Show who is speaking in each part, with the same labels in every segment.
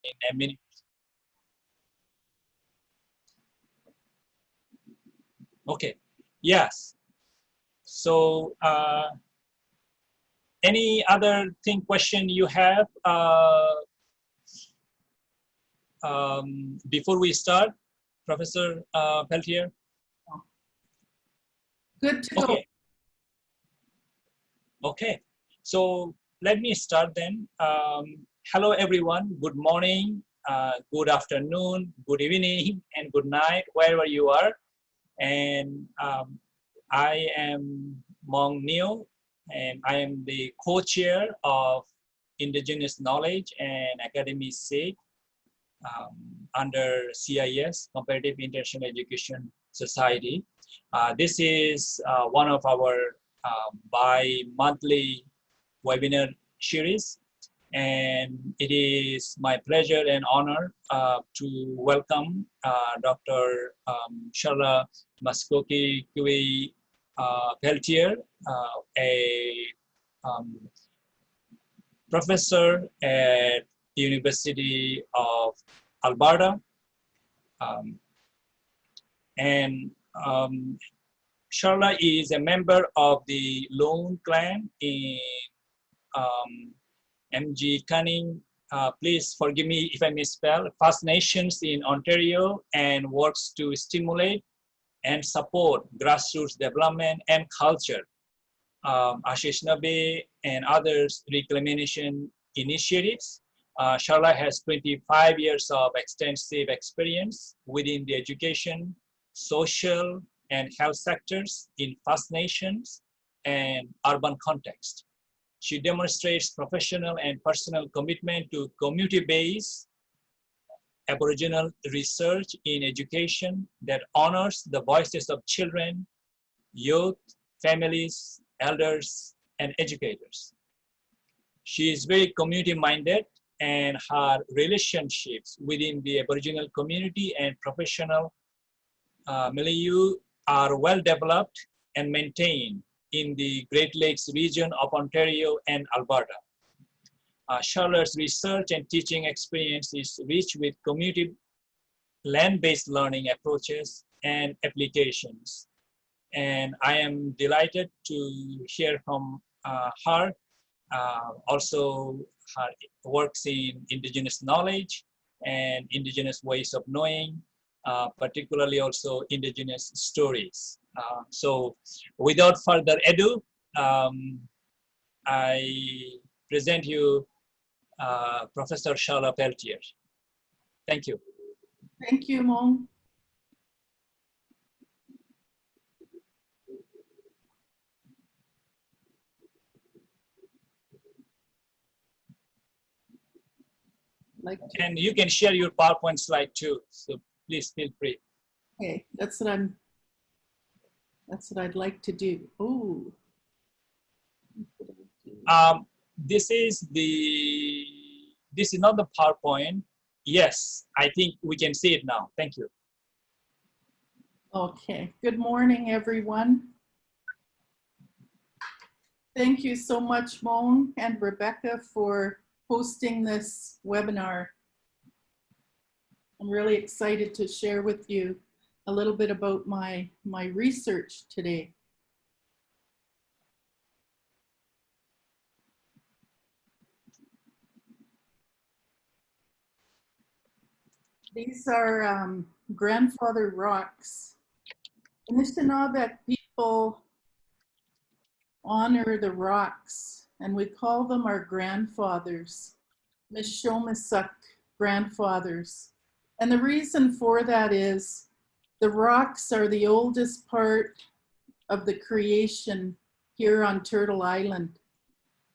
Speaker 1: a minute. Okay, yes. So any other question you have before we start, Professor Peltier?
Speaker 2: Good to go.
Speaker 1: Okay. Okay, so let me start then. Hello everyone, good morning, good afternoon, good evening, and good night, wherever you are. And I am Mong Neo, and I am the co-chair of Indigenous Knowledge and Academy SIG under CIS, Comparative International Education Society. This is one of our bi-monthly webinar series, and it is my pleasure and honor to welcome Dr. Sharla Peltier, a professor at the University of Alberta, and Sharla is a member of the Lone clan in MG Cunning. Please forgive me if I misspell. First Nations in Ontario, and works to stimulate and support grassroots development and culture. Anishinaabe and others reclamation initiatives. Sharla has 25 years of extensive experience within the education, social, and health sectors in First Nations and urban context. She demonstrates professional and personal commitment to community-based Aboriginal research in education that honors the voices of children, youth, families, elders, and educators. She is very community-minded, and her relationships within the Aboriginal community and professional milieu are well developed and maintained in the Great Lakes region of Ontario and Alberta. Sharla's research and teaching experience is rich with community land-based learning approaches and applications. And I am delighted to hear from her. Also, her works in Indigenous knowledge and Indigenous ways of knowing, particularly also Indigenous stories. So without further ado, I present you Professor Sharla Peltier. Thank you.
Speaker 2: Thank you, Mong.
Speaker 1: And you can share your PowerPoint slide too, so please feel free.
Speaker 2: Okay, that's what I'd like to do. Oh.
Speaker 1: This is not the PowerPoint. Yes, I think we can see it now. Thank you.
Speaker 2: Okay, good morning, everyone. Thank you so much, Mong and Rebecca, for hosting this webinar. I'm really excited to share with you a little bit about my research today. These are grandfather rocks. Anishinaabe people honor the rocks, and we call them our grandfathers, Mishomisuk grandfathers. And the reason for that is the rocks are the oldest part of the creation here on Turtle Island.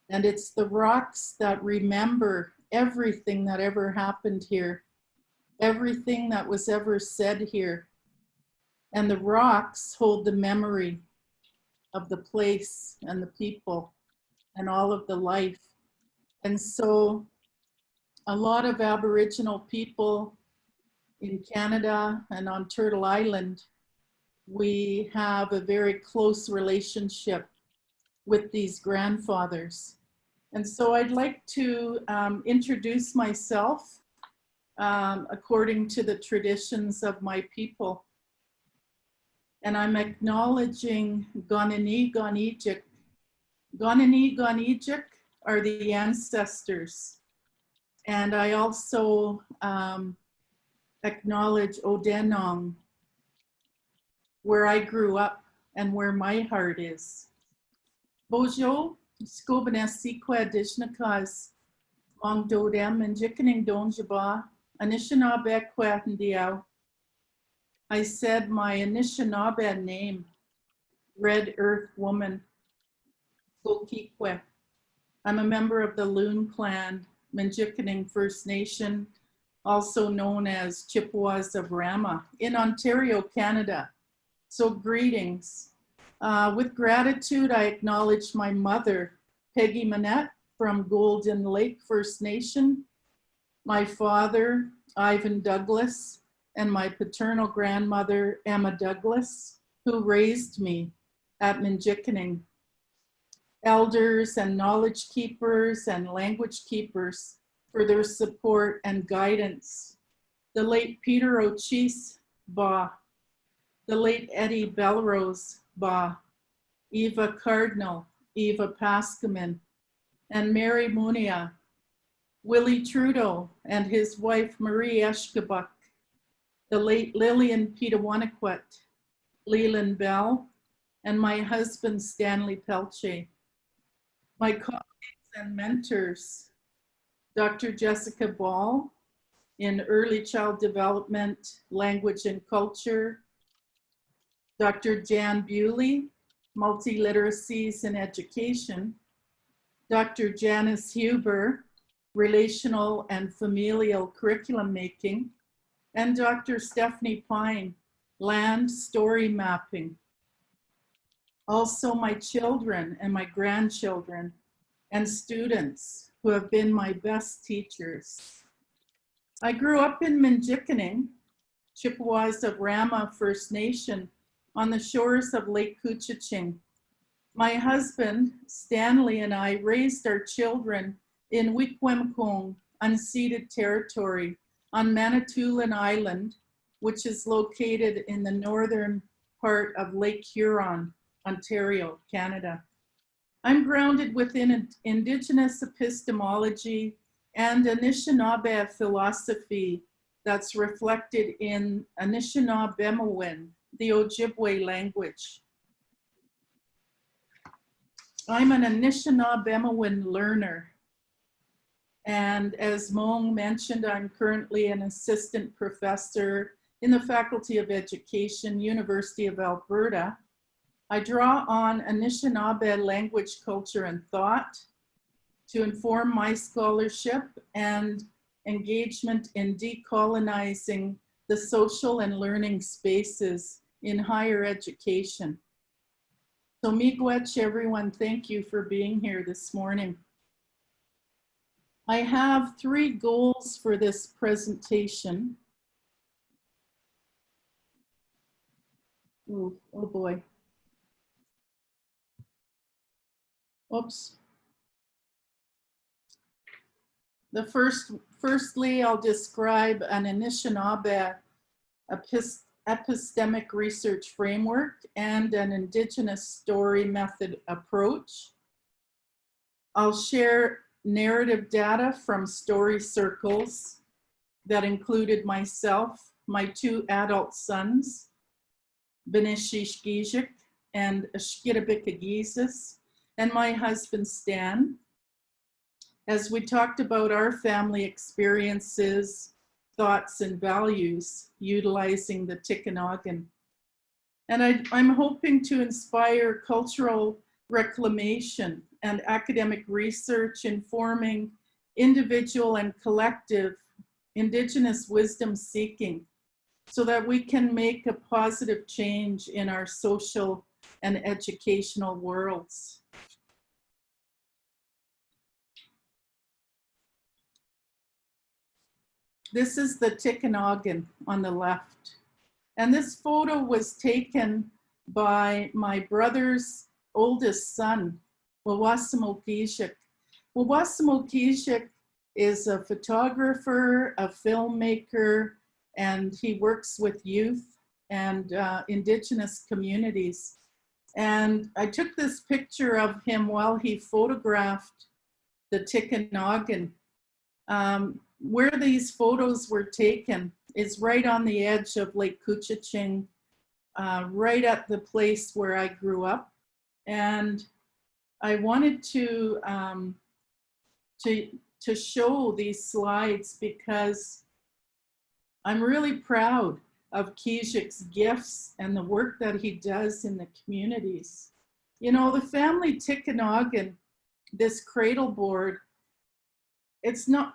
Speaker 2: And it's the rocks that remember everything that ever happened here, everything that was ever said here. And the rocks hold the memory of the place and the people and all of the life. And so a lot of Aboriginal people in Canada and on Turtle Island, we have a very close relationship with these grandfathers. And so I'd like to introduce myself. according to the traditions of my people. And I'm acknowledging Gonani Gonijik. Gonani Gonijik are the ancestors. And I also acknowledge Odenong, where I grew up and where my heart is. Bojo, Skobanesikwa Dishnakas, Long Dodem, and Jikaning Donjaba, Anishinaabe Kwatandiao. I said my Anishinaabe name, Red Earth Woman, Gokikwe. I'm a member of the Loon Clan, Minjikaning First Nation, also known as Chippewas of Rama, in Ontario, Canada. So greetings. With gratitude, I acknowledge my mother, Peggy Manette from Golden Lake First Nation, my father, Ivan Douglas, and my paternal grandmother, Emma Douglas, who raised me at Minjikaning. Elders and knowledge keepers and language keepers for their support and guidance. The late Peter O'Chise Ba, the late Eddie Belrose Ba, Eva Cardinal, Eva Pascamin, and Mary Munia, Willie Trudeau and his wife Marie Eshkabuk, the late Lillian Pitawanakwet, Leland Bell, and my husband Stanley Peltier. My colleagues and mentors, Dr. Jessica Ball in Early Child Development, Language and Culture, Dr. Jan Bewley, Multiliteracies in Education, Dr. Janice Huber, Relational and Familial Curriculum Making, and Dr. Stephanie Pine, Land Story Mapping. Also my children and my grandchildren and students who have been my best teachers. I grew up in Minjikaning, Chippewas of Rama First Nation, on the shores of Lake Couchiching. My husband, Stanley, and I raised our children in Wikwemkong, unceded territory on Manitoulin Island, which is located in the northern part of Lake Huron, Ontario, Canada. I'm grounded within Indigenous epistemology and Anishinaabe philosophy that's reflected in Anishinaabemowin, the Ojibwe language. I'm an Anishinaabemowin learner. And as Mong mentioned, I'm currently an assistant professor in the Faculty of Education, University of Alberta. I draw on Anishinaabe language, culture, and thought to inform my scholarship and engagement in decolonizing the social and learning spaces in higher education. So miigwech, everyone, thank you for being here this morning. I have 3 goals for this presentation. Oh boy. Oops. Firstly, I'll describe an Anishinaabe epistemic research framework and an Indigenous story method approach. I'll share narrative data from story circles that included myself, my 2 adult sons, Benishish Gijik and Ashkirabikagizis, and my husband Stan, as we talked about our family experiences, thoughts, and values utilizing the Tikanaagan. And I'm hoping to inspire cultural reclamation and academic research informing individual and collective Indigenous wisdom seeking so that we can make a positive change in our social and educational worlds. This is the Tikanaagan on the left. And this photo was taken by my brother's oldest son, Wawasimokishik. Wawasimokishik is a photographer, a filmmaker, and he works with youth and Indigenous communities. And I took this picture of him while he photographed the Tikanaagan. Where these photos were taken is right on the edge of Lake Couchiching, right at the place where I grew up. And I wanted to show these slides because I'm really proud of Kijik's gifts and the work that he does in the communities. You know, the family Tikanaagan, this cradle board,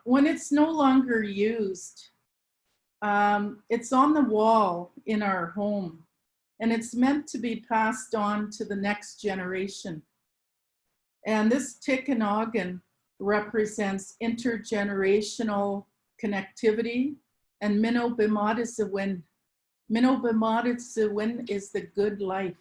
Speaker 2: when it's no longer used, it's on the wall in our home, and it's meant to be passed on to the next generation. And this Tikanaagan represents intergenerational connectivity, and Minno Bimadiziwin. Minno Bimadiziwin is the good life.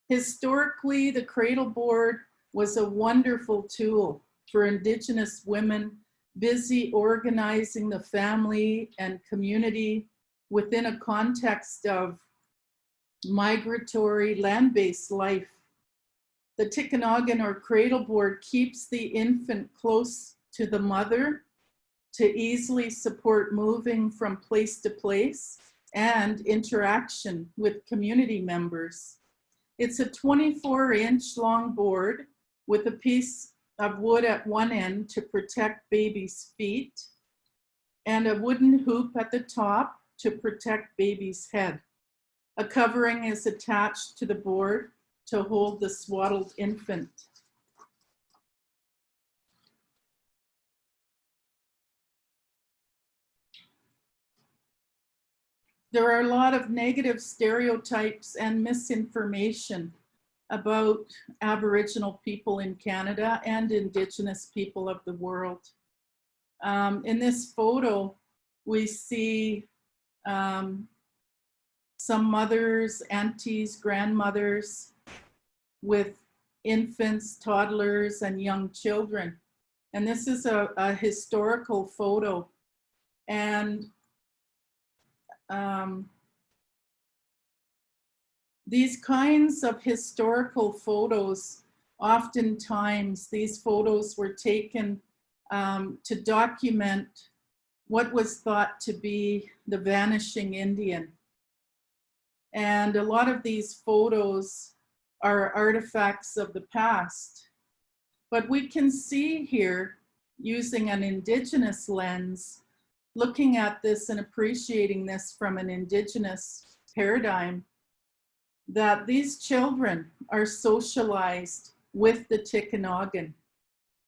Speaker 2: Historically, the cradle board was a wonderful tool for Indigenous women busy organizing the family and community within a context of migratory land-based life. The Tikanaagan or cradle board keeps the infant close to the mother to easily support moving from place to place and interaction with community members. It's a 24-inch long board with a piece of wood at one end to protect baby's feet and a wooden hoop at the top to protect baby's head. A covering is attached to the board to hold the swaddled infant. There are a lot of negative stereotypes and misinformation about Aboriginal people in Canada and Indigenous people of the world. In this photo, we see some mothers, aunties, grandmothers with infants, toddlers, and young children. And this is a historical photo. And these kinds of historical photos, oftentimes these photos were taken to document what was thought to be the vanishing Indian. And a lot of these photos are artifacts of the past. But we can see here, using an Indigenous lens, looking at this and appreciating this from an Indigenous paradigm, that these children are socialized with the Tikanaagan.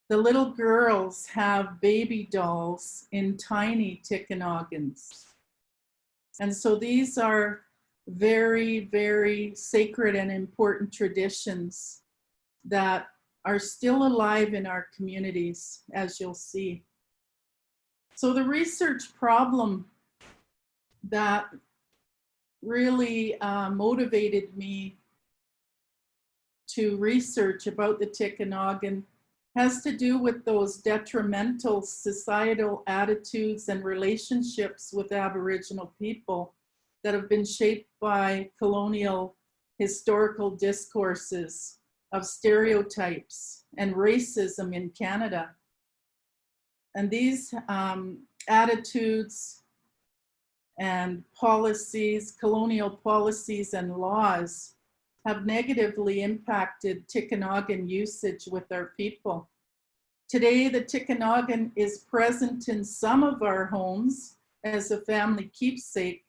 Speaker 2: The little girls have baby dolls in tiny Tikanaagans. And so these are very, very sacred and important traditions that are still alive in our communities, as you'll see. So the research problem that really motivated me to research about the Tikanaagan has to do with those detrimental societal attitudes and relationships with Aboriginal people that have been shaped by colonial historical discourses of stereotypes and racism in Canada. And these attitudes and policies, colonial policies and laws, have negatively impacted Tikanaagan usage with our people. Today, the Tikanaagan is present in some of our homes as a family keepsake,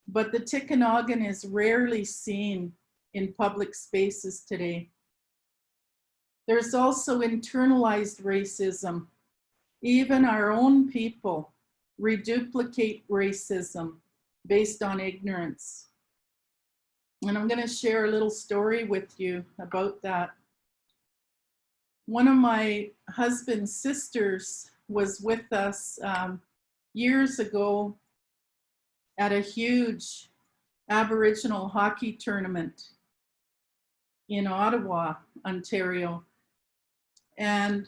Speaker 2: but the Tikanaagan is rarely seen in public spaces today. There's also internalized racism. Even our own people reduplicate racism based on ignorance. And I'm going to share a little story with you about that. One of my husband's sisters was with us years ago at a huge Aboriginal hockey tournament in Ottawa, Ontario. And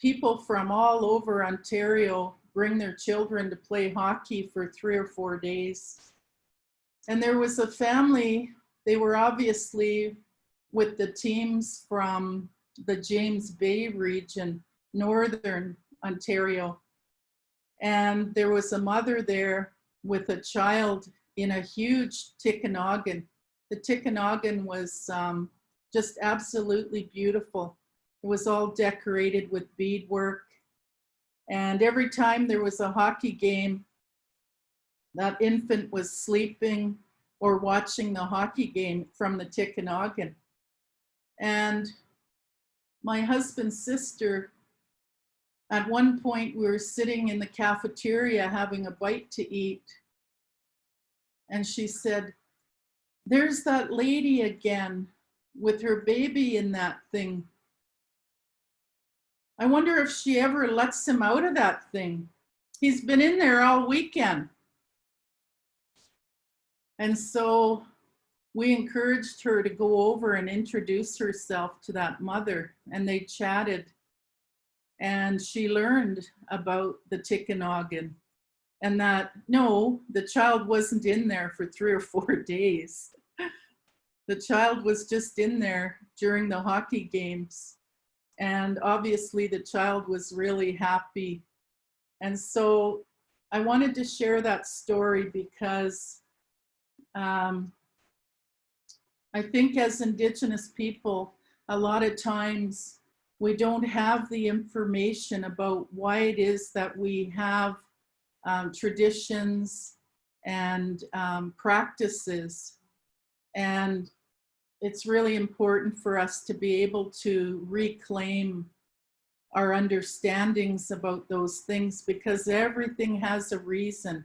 Speaker 2: people from all over Ontario bring their children to play hockey for 3 or 4 days. And there was a family, they were obviously with the teams from the James Bay region, Northern Ontario. And there was a mother there with a child in a huge Tikanaagan. The Tikanaagan was just absolutely beautiful. It was all decorated with beadwork. And every time there was a hockey game, that infant was sleeping or watching the hockey game from the Tikanaagan. And my husband's sister, at one point we were sitting in the cafeteria having a bite to eat. And she said, "There's that lady again with her baby in that thing. I wonder if she ever lets him out of that thing. He's been in there all weekend." And so we encouraged her to go over and introduce herself to that mother, and they chatted. And she learned about the Tikanaagan, and that, no, the child wasn't in there for 3 or 4 days. The child was just in there during the hockey games. And obviously the child was really happy. And so I wanted to share that story because I think as Indigenous people, a lot of times we don't have the information about why it is that we have traditions and practices. And it's really important for us to be able to reclaim our understandings about those things, because everything has a reason.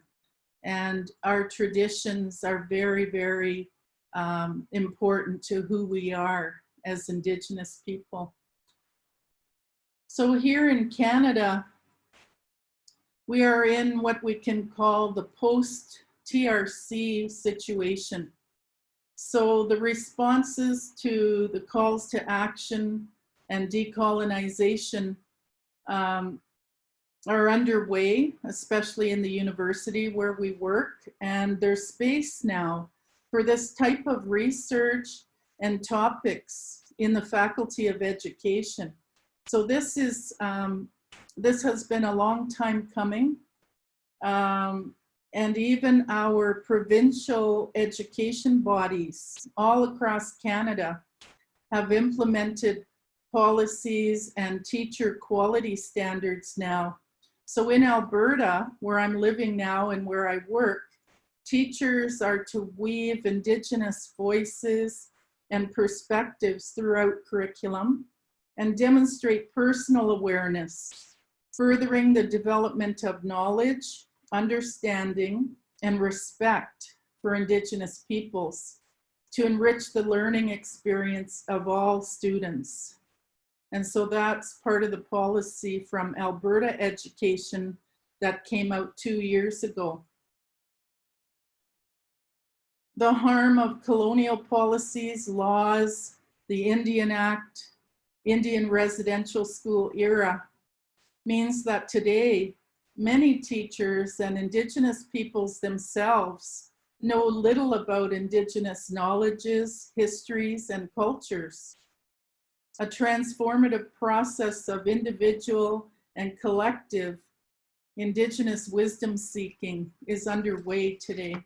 Speaker 2: And our traditions are very, very important to who we are as Indigenous people. So here in Canada, we are in what we can call the post-TRC situation. So the responses to the calls to action and decolonization are underway, especially in the university where we work, and there's space now for this type of research and topics in the Faculty of Education. So this has been a long time coming, and even our provincial education bodies all across Canada have implemented policies and teacher quality standards now. So in Alberta, where I'm living now and where I work, teachers are to weave Indigenous voices and perspectives throughout curriculum and demonstrate personal awareness, furthering the development of knowledge, understanding, and respect for Indigenous peoples to enrich the learning experience of all students. And so that's part of the policy from Alberta Education that came out 2 years ago. The harm of colonial policies, laws, the Indian Act, Indian residential school era means that today many teachers and Indigenous peoples themselves know little about Indigenous knowledges, histories, and cultures. A transformative process of individual and collective Indigenous wisdom seeking is underway today.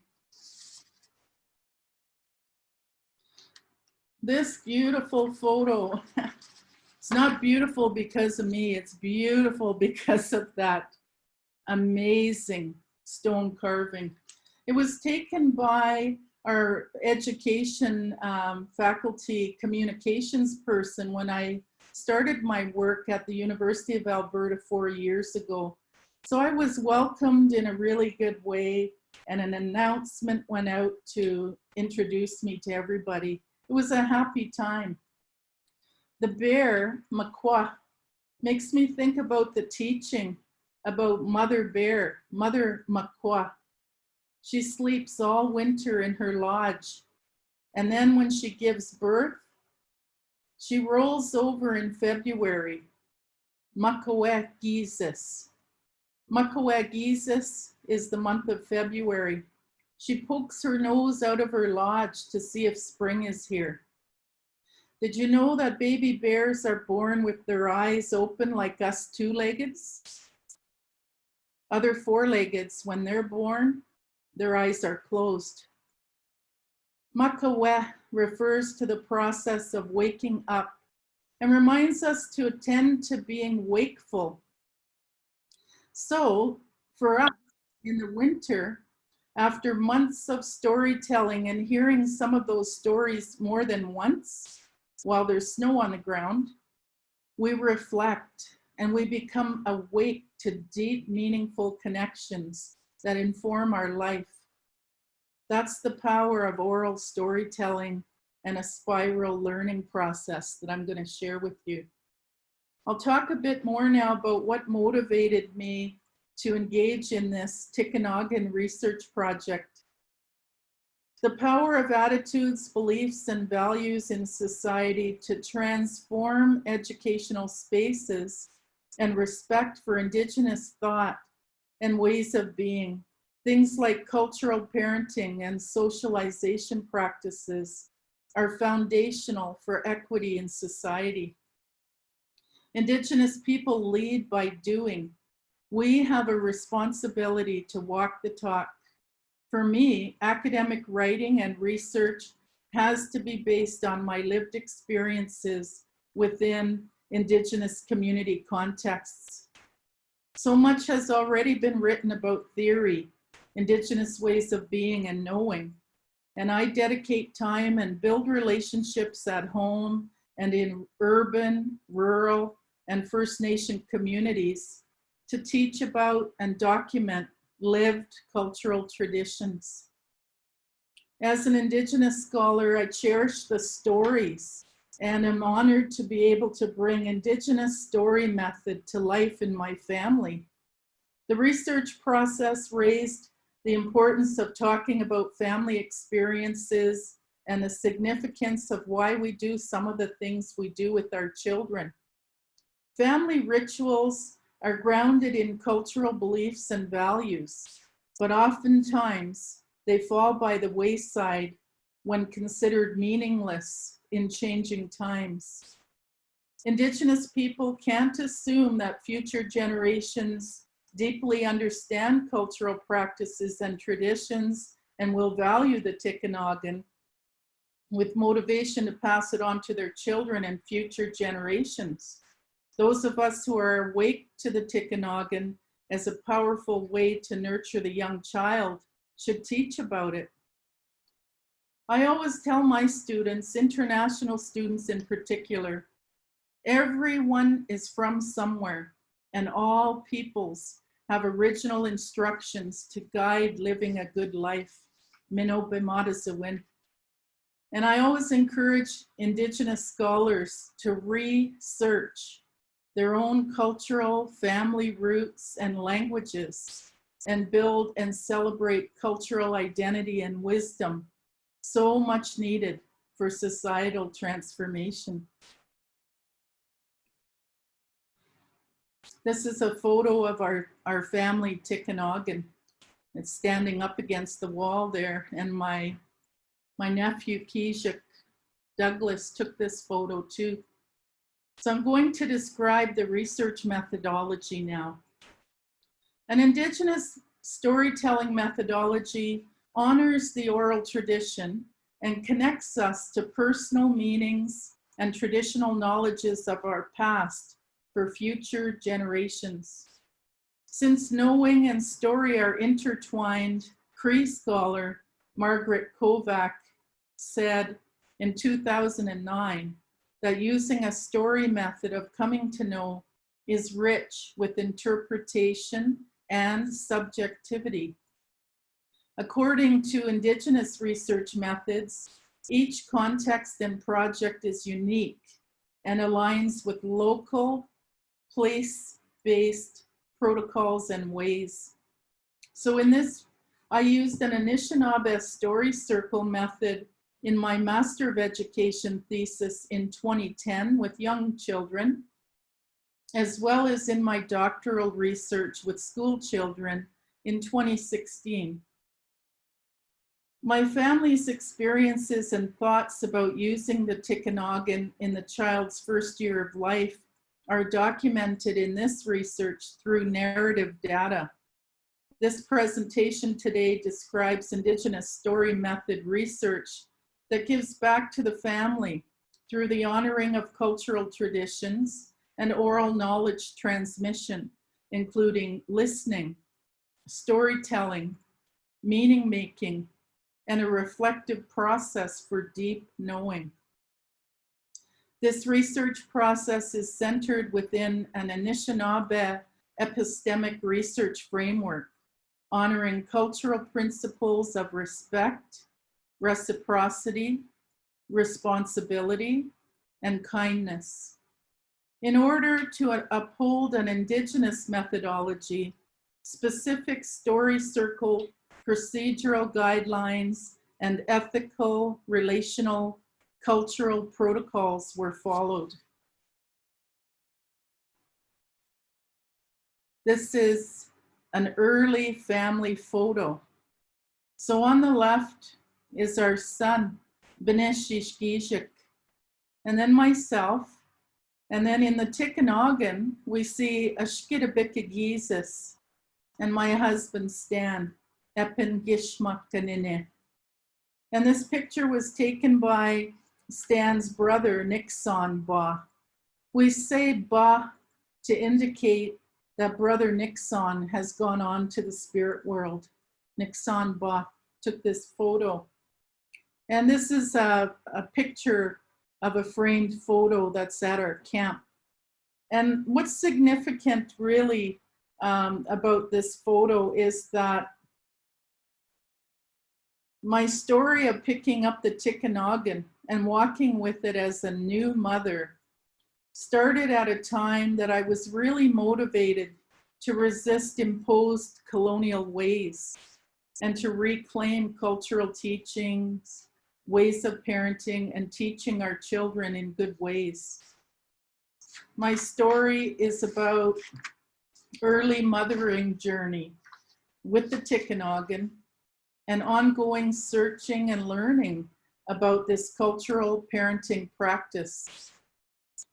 Speaker 2: This beautiful photo, it's not beautiful because of me, it's beautiful because of that amazing stone carving. It was taken by our education faculty communications person when I started my work at the University of Alberta 4 years ago. So I was welcomed in a really good way, and an announcement went out to introduce me to everybody. It was a happy time. The bear, Makwa, makes me think about the teaching about Mother Bear, Mother Makwa. She sleeps all winter in her lodge, and then when she gives birth, she rolls over in February Makawagizis. Makawagizis is the month of February. She pokes her nose out of her lodge to see if spring is here. Did you know that baby bears are born with their eyes open like us two-leggeds? Other four-leggeds, when they're born, their eyes are closed. Makawe refers to the process of waking up and reminds us to attend to being wakeful. So, for us in the winter, after months of storytelling and hearing some of those stories more than once while there's snow on the ground, we reflect and we become awake to deep, meaningful connections that inform our life. That's the power of oral storytelling and a spiral learning process that I'm going to share with you. I'll talk a bit more now about what motivated me to engage in this Tikanaagan research project. The power of attitudes, beliefs, and values in society to transform educational spaces and respect for Indigenous thought and ways of being. Things like cultural parenting and socialization practices are foundational for equity in society. Indigenous people lead by doing. We have a responsibility to walk the talk. For me, academic writing and research has to be based on my lived experiences within Indigenous community contexts. So much has already been written about theory, Indigenous ways of being and knowing, and I dedicate time and build relationships at home and in urban, rural, and First Nation communities to teach about and document lived cultural traditions. As an Indigenous scholar, I cherish the stories and am honored to be able to bring Indigenous story method to life in my family. The research process raised the importance of talking about family experiences and the significance of why we do some of the things we do with our children. Family rituals are grounded in cultural beliefs and values, but oftentimes they fall by the wayside when considered meaningless in changing times. Indigenous people can't assume that future generations deeply understand cultural practices and traditions and will value the Tikanaagan with motivation to pass it on to their children and future generations. Those of us who are awake to the Tikanaagan as a powerful way to nurture the young child should teach about it. I always tell my students, international students in particular, everyone is from somewhere and all peoples have original instructions to guide living a good life. Minno Bimadazawin. And I always encourage Indigenous scholars to research their own cultural, family roots and languages and build and celebrate cultural identity and wisdom, so much needed for societal transformation. This is a photo of our family Tikanaagan. It's standing up against the wall there, and my nephew Kijik Douglas took this photo too. So I'm going to describe the research methodology now. An Indigenous storytelling methodology honors the oral tradition and connects us to personal meanings and traditional knowledges of our past for future generations. Since knowing and story are intertwined, Cree scholar Margaret Kovac said in 2009 that using a story method of coming to know is rich with interpretation and subjectivity. According to Indigenous research methods, each context and project is unique and aligns with local, place-based protocols and ways. So in this, I used an Anishinaabe story circle method in my Master of Education thesis in 2010 with young children. as well as in my doctoral research with school children in 2016. My family's experiences and thoughts about using the Tikanaagan in the child's first year of life are documented in this research through narrative data. This presentation today describes Indigenous story method research that gives back to the family through the honoring of cultural traditions and oral knowledge transmission, including listening, storytelling, meaning making, and a reflective process for deep knowing. This research process is centered within an Anishinaabe epistemic research framework, honoring cultural principles of respect, reciprocity, responsibility, and kindness. In order to uphold an Indigenous methodology, specific story circle procedural guidelines and ethical, relational, cultural protocols were followed. This is an early family photo. So on the left is our son, Beneshishgijik, and then myself. And then in the Tikanaagan, we see Ashkidabikagizis and my husband, Stan, Epin Gishmaktanine. And this picture was taken by Stan's brother, Nixon Ba. We say Ba to indicate that brother Nixon has gone on to the spirit world. Nixon Ba took this photo. And this is a picture of a framed photo that's at our camp. And what's significant really about this photo is that my story of picking up the Tikanaagan and walking with it as a new mother started at a time that I was really motivated to resist imposed colonial ways and to reclaim cultural teachings, ways of parenting, and teaching our children in good ways. My story is about early mothering journey with the Tikanaagan and ongoing searching and learning about this cultural parenting practice.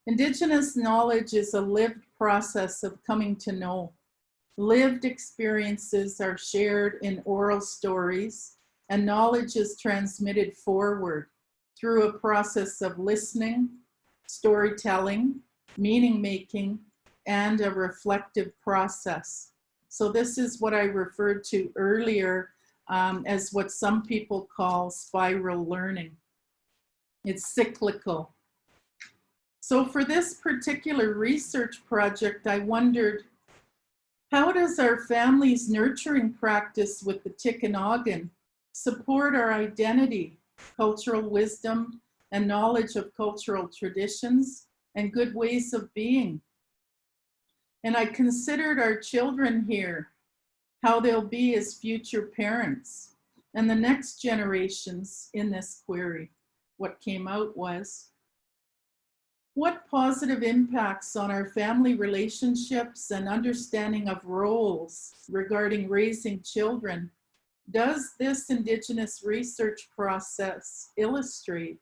Speaker 2: Indigenous knowledge is a lived process of coming to know. Lived experiences are shared in oral stories, and knowledge is transmitted forward through a process of listening, storytelling, meaning making, and a reflective process. So this is what I referred to earlier as what some people call spiral learning. It's cyclical. So for this particular research project, I wondered, how does our family's nurturing practice with the Tikanaagan support our identity, cultural wisdom, and knowledge of cultural traditions and good ways of being? And I considered our children here, how they'll be as future parents, and the next generations in this query. What came out was, what positive impacts on our family relationships and understanding of roles regarding raising children does this Indigenous research process illustrate?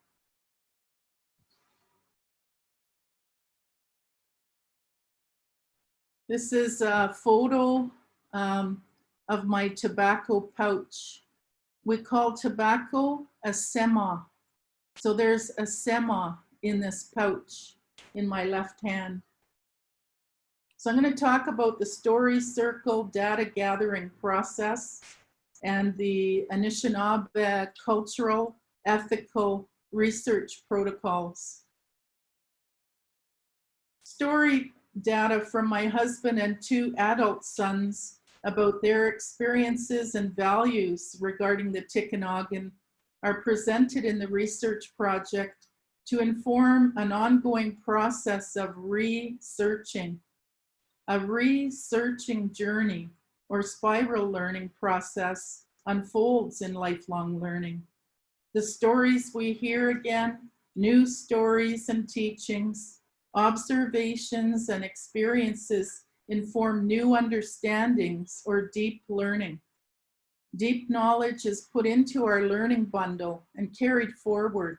Speaker 2: This is a photo of my tobacco pouch. We call tobacco a sema. So there's a sema in this pouch in my left hand. So I'm going to talk about the story circle data gathering process and the Anishinaabe cultural, ethical research protocols. Story data from my husband and 2 adult sons about their experiences and values regarding the Tikanaagan are presented in the research project to inform an ongoing process of researching. A researching journey or spiral learning process unfolds in lifelong learning. The stories we hear again, new stories and teachings, Observations and experiences inform new understandings or deep learning. Deep knowledge is put into our learning bundle and carried forward.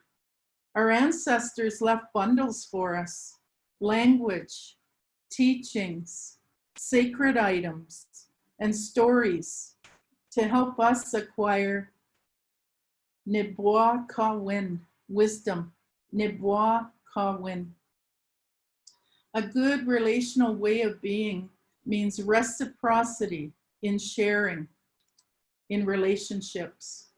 Speaker 2: Our ancestors left bundles for us: language, teachings, sacred items, and stories to help us acquire Nibwa Kawin, wisdom, Nibwa Kawin. A good relational way of being means reciprocity in sharing, in relationships.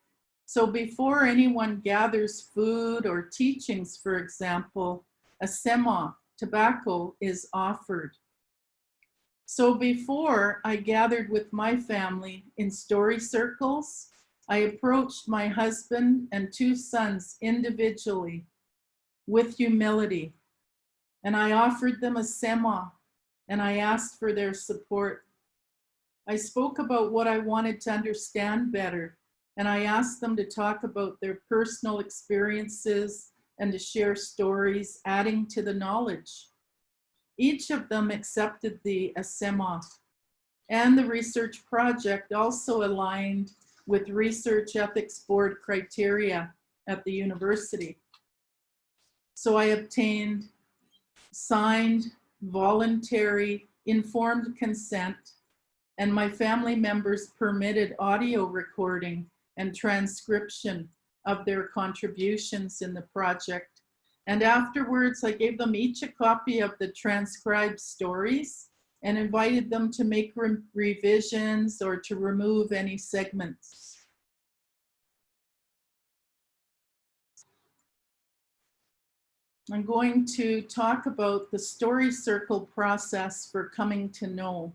Speaker 2: So before anyone gathers food or teachings, for example, a sema, tobacco, is offered. So before I gathered with my family in story circles, I approached my husband and 2 sons individually with humility, and I offered them a sema, and I asked for their support. I spoke about what I wanted to understand better, and I asked them to talk about their personal experiences and to share stories, adding to the knowledge. Each of them accepted the sema, and the research project also aligned with Research Ethics Board criteria at the university. So I obtained signed, voluntary, informed consent, and my family members permitted audio recording and transcription of their contributions in the project. And afterwards, I gave them each a copy of the transcribed stories and invited them to make revisions or to remove any segments. I'm going to talk about the story circle process for coming to know,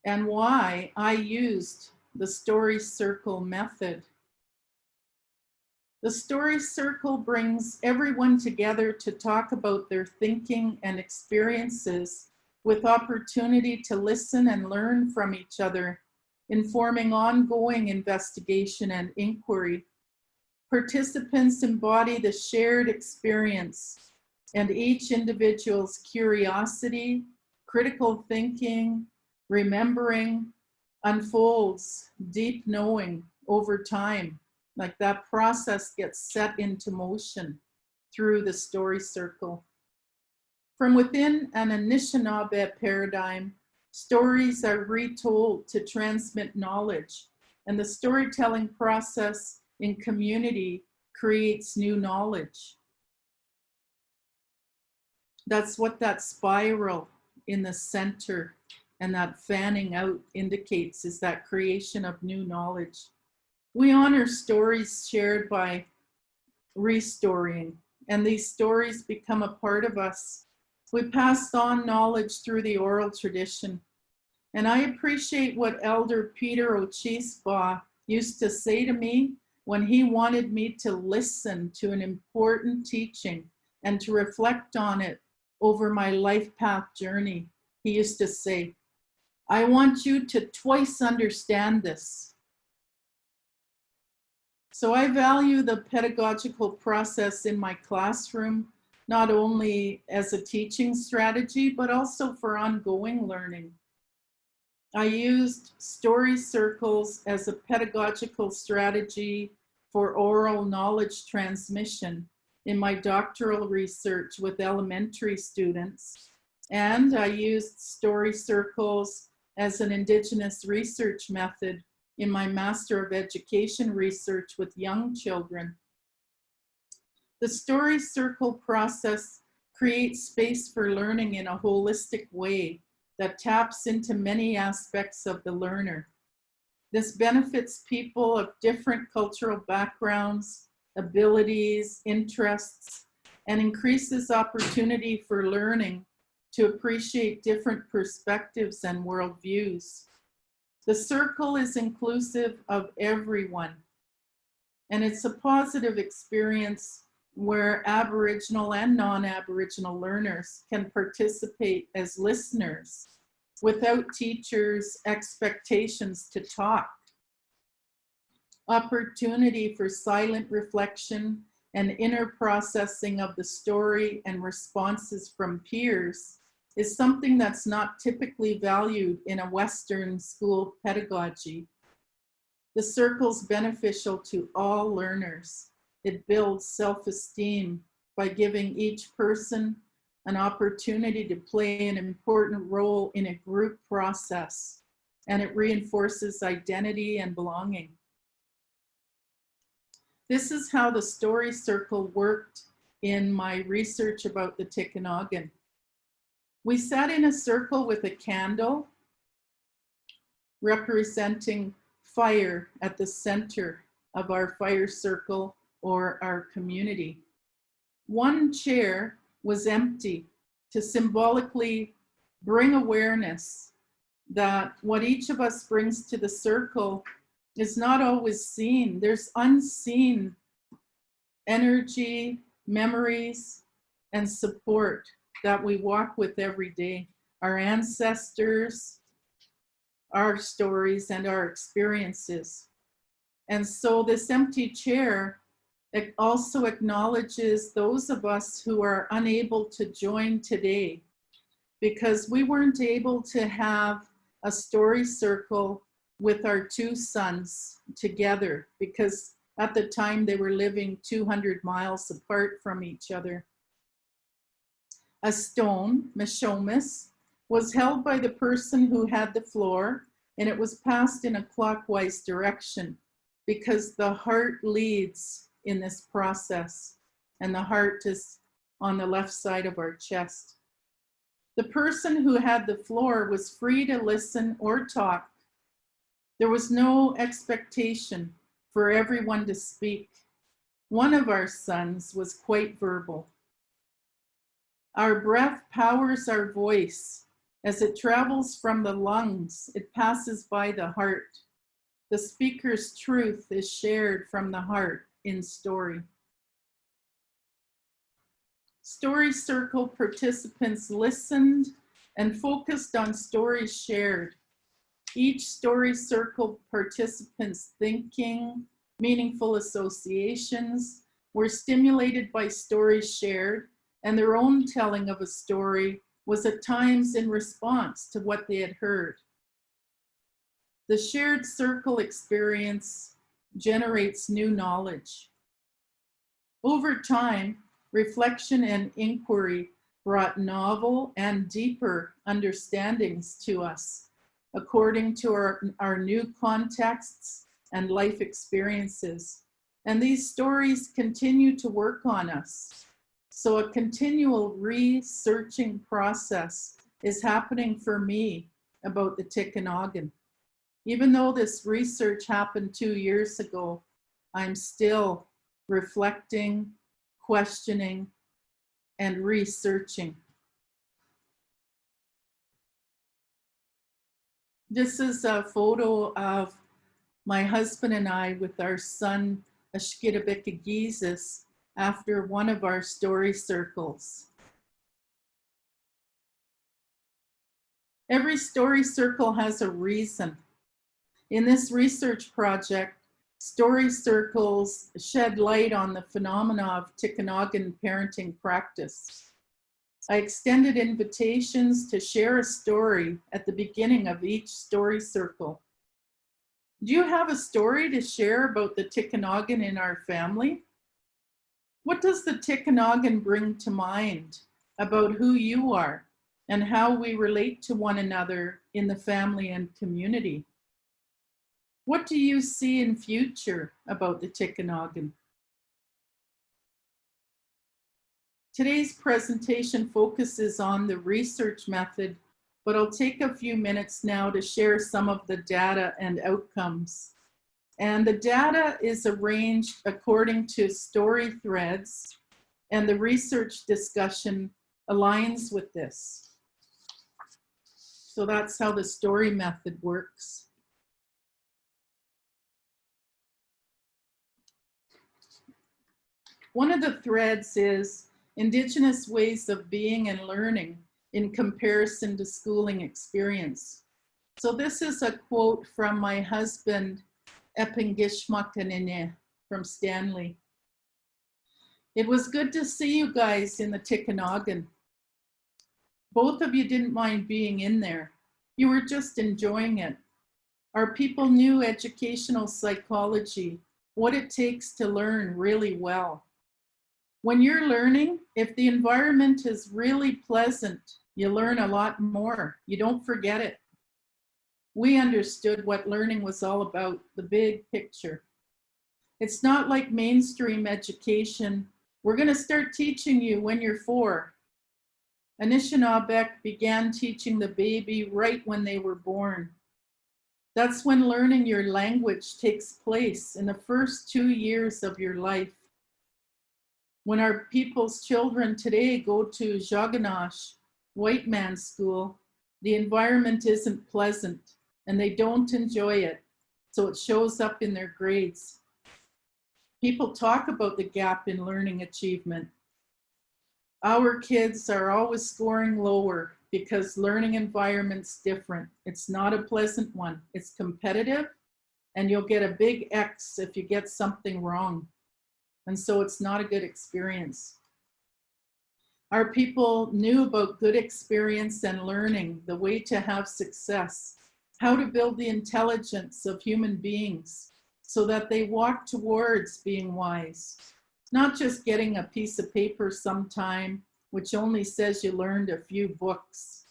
Speaker 2: and why I used the story circle method. The story circle brings everyone together to talk about their thinking and experiences, with opportunity to listen and learn from each other, informing ongoing investigation and inquiry. Participants embody the shared experience, and each individual's curiosity, critical thinking, remembering unfolds deep knowing over time. Like that process gets set into motion through the story circle. From within an Anishinaabe paradigm, stories are retold to transmit knowledge, and the storytelling process in community creates new knowledge. That's what that spiral in the center and that fanning out indicates, is that creation of new knowledge. We honor stories shared by restoring, and these stories become a part of us. We pass on knowledge through the oral tradition. And I appreciate what Elder Peter Ochispa used to say to me when he wanted me to listen to an important teaching and to reflect on it over my life path journey. He used to say, "I want you to twice understand this." So I value the pedagogical process in my classroom, not only as a teaching strategy, but also for ongoing learning. I used story circles as a pedagogical strategy for oral knowledge transmission in my doctoral research with elementary students. And I used story circles as an Indigenous research method in my Master of Education research with young children. The story circle process creates space for learning in a holistic way that taps into many aspects of the learner. This benefits people of different cultural backgrounds, abilities, interests, and increases opportunity for learning to appreciate different perspectives and worldviews. The circle is inclusive of everyone, and it's a positive experience where Aboriginal and non-Aboriginal learners can participate as listeners without teachers' expectations to talk. Opportunity for silent reflection and inner processing of the story and responses from peers is something that's not typically valued in a Western school pedagogy. The circle's beneficial to all learners. It builds self-esteem by giving each person an opportunity to play an important role in a group process, and it reinforces identity and belonging. This is how the story circle worked in my research about the Tikanaagan. We sat in a circle with a candle representing fire at the center of our fire circle or our community. One chair was empty to symbolically bring awareness that what each of us brings to the circle is not always seen. There's unseen energy, memories, and support that we walk with every day. Our ancestors, our stories, and our experiences. And so this empty chair, it also acknowledges those of us who are unable to join today because we weren't able to have a story circle with our two sons together because at the time they were living 200 miles apart from each other. A stone, Mishomis, was held by the person who had the floor, and it was passed in a clockwise direction because the heart leads in this process, and the heart is on the left side of our chest. The person who had the floor was free to listen or talk. There was no expectation for everyone to speak. One of our sons was quite verbal. Our breath powers our voice. As it travels from the lungs, it passes by the heart. The speaker's truth is shared from the heart in story. Story circle participants listened and focused on stories shared. Each story circle participant's thinking, meaningful associations were stimulated by stories shared, and their own telling of a story was at times in response to what they had heard. The shared circle experience generates new knowledge. Over time, reflection and inquiry brought novel and deeper understandings to us, according to our new contexts and life experiences. And these stories continue to work on us. So a continual researching process is happening for me about the Tikanaagan. Even though this research happened 2 years ago, I'm still reflecting, questioning, and researching. This is a photo of my husband and I with our son, Ashkidabikagisis, after one of our story circles. Every story circle has a reason. In this research project, story circles shed light on the phenomena of Tikanaagan parenting practice. I extended invitations to share a story at the beginning of each story circle. Do you have a story to share about the Tikanaagan in our family? What does the Tikanaagan bring to mind about who you are and how we relate to one another in the family and community? What do you see in future about the Tikanaagan? Today's presentation focuses on the research method, but I'll take a few minutes now to share some of the data and outcomes. And the data is arranged according to story threads, and the research discussion aligns with this. So that's how the story method works. One of the threads is Indigenous ways of being and learning in comparison to schooling experience. So this is a quote from my husband, Epingishmakanine from Stanley. It was good to see you guys in the Tikanaagan. Both of you didn't mind being in there. You were just enjoying it. Our people knew educational psychology, what it takes to learn really well. When you're learning, if the environment is really pleasant, you learn a lot more. You don't forget it. We understood what learning was all about, the big picture. It's not like mainstream education. We're going to start teaching you when you're 4. Anishinaabe began teaching the baby right when they were born. That's when learning your language takes place, in the first 2 years of your life. When our people's children today go to Jaganash, white man's school, the environment isn't pleasant and they don't enjoy it, so it shows up in their grades. People talk about the gap in learning achievement. Our kids are always scoring lower because learning environment's different. It's not a pleasant one. It's competitive, and you'll get a big X if you get something wrong. And so it's not a good experience. Our people knew about good experience and learning, the way to have success, how to build the intelligence of human beings so that they walk towards being wise, not just getting a piece of paper sometime which only says you learned a few books.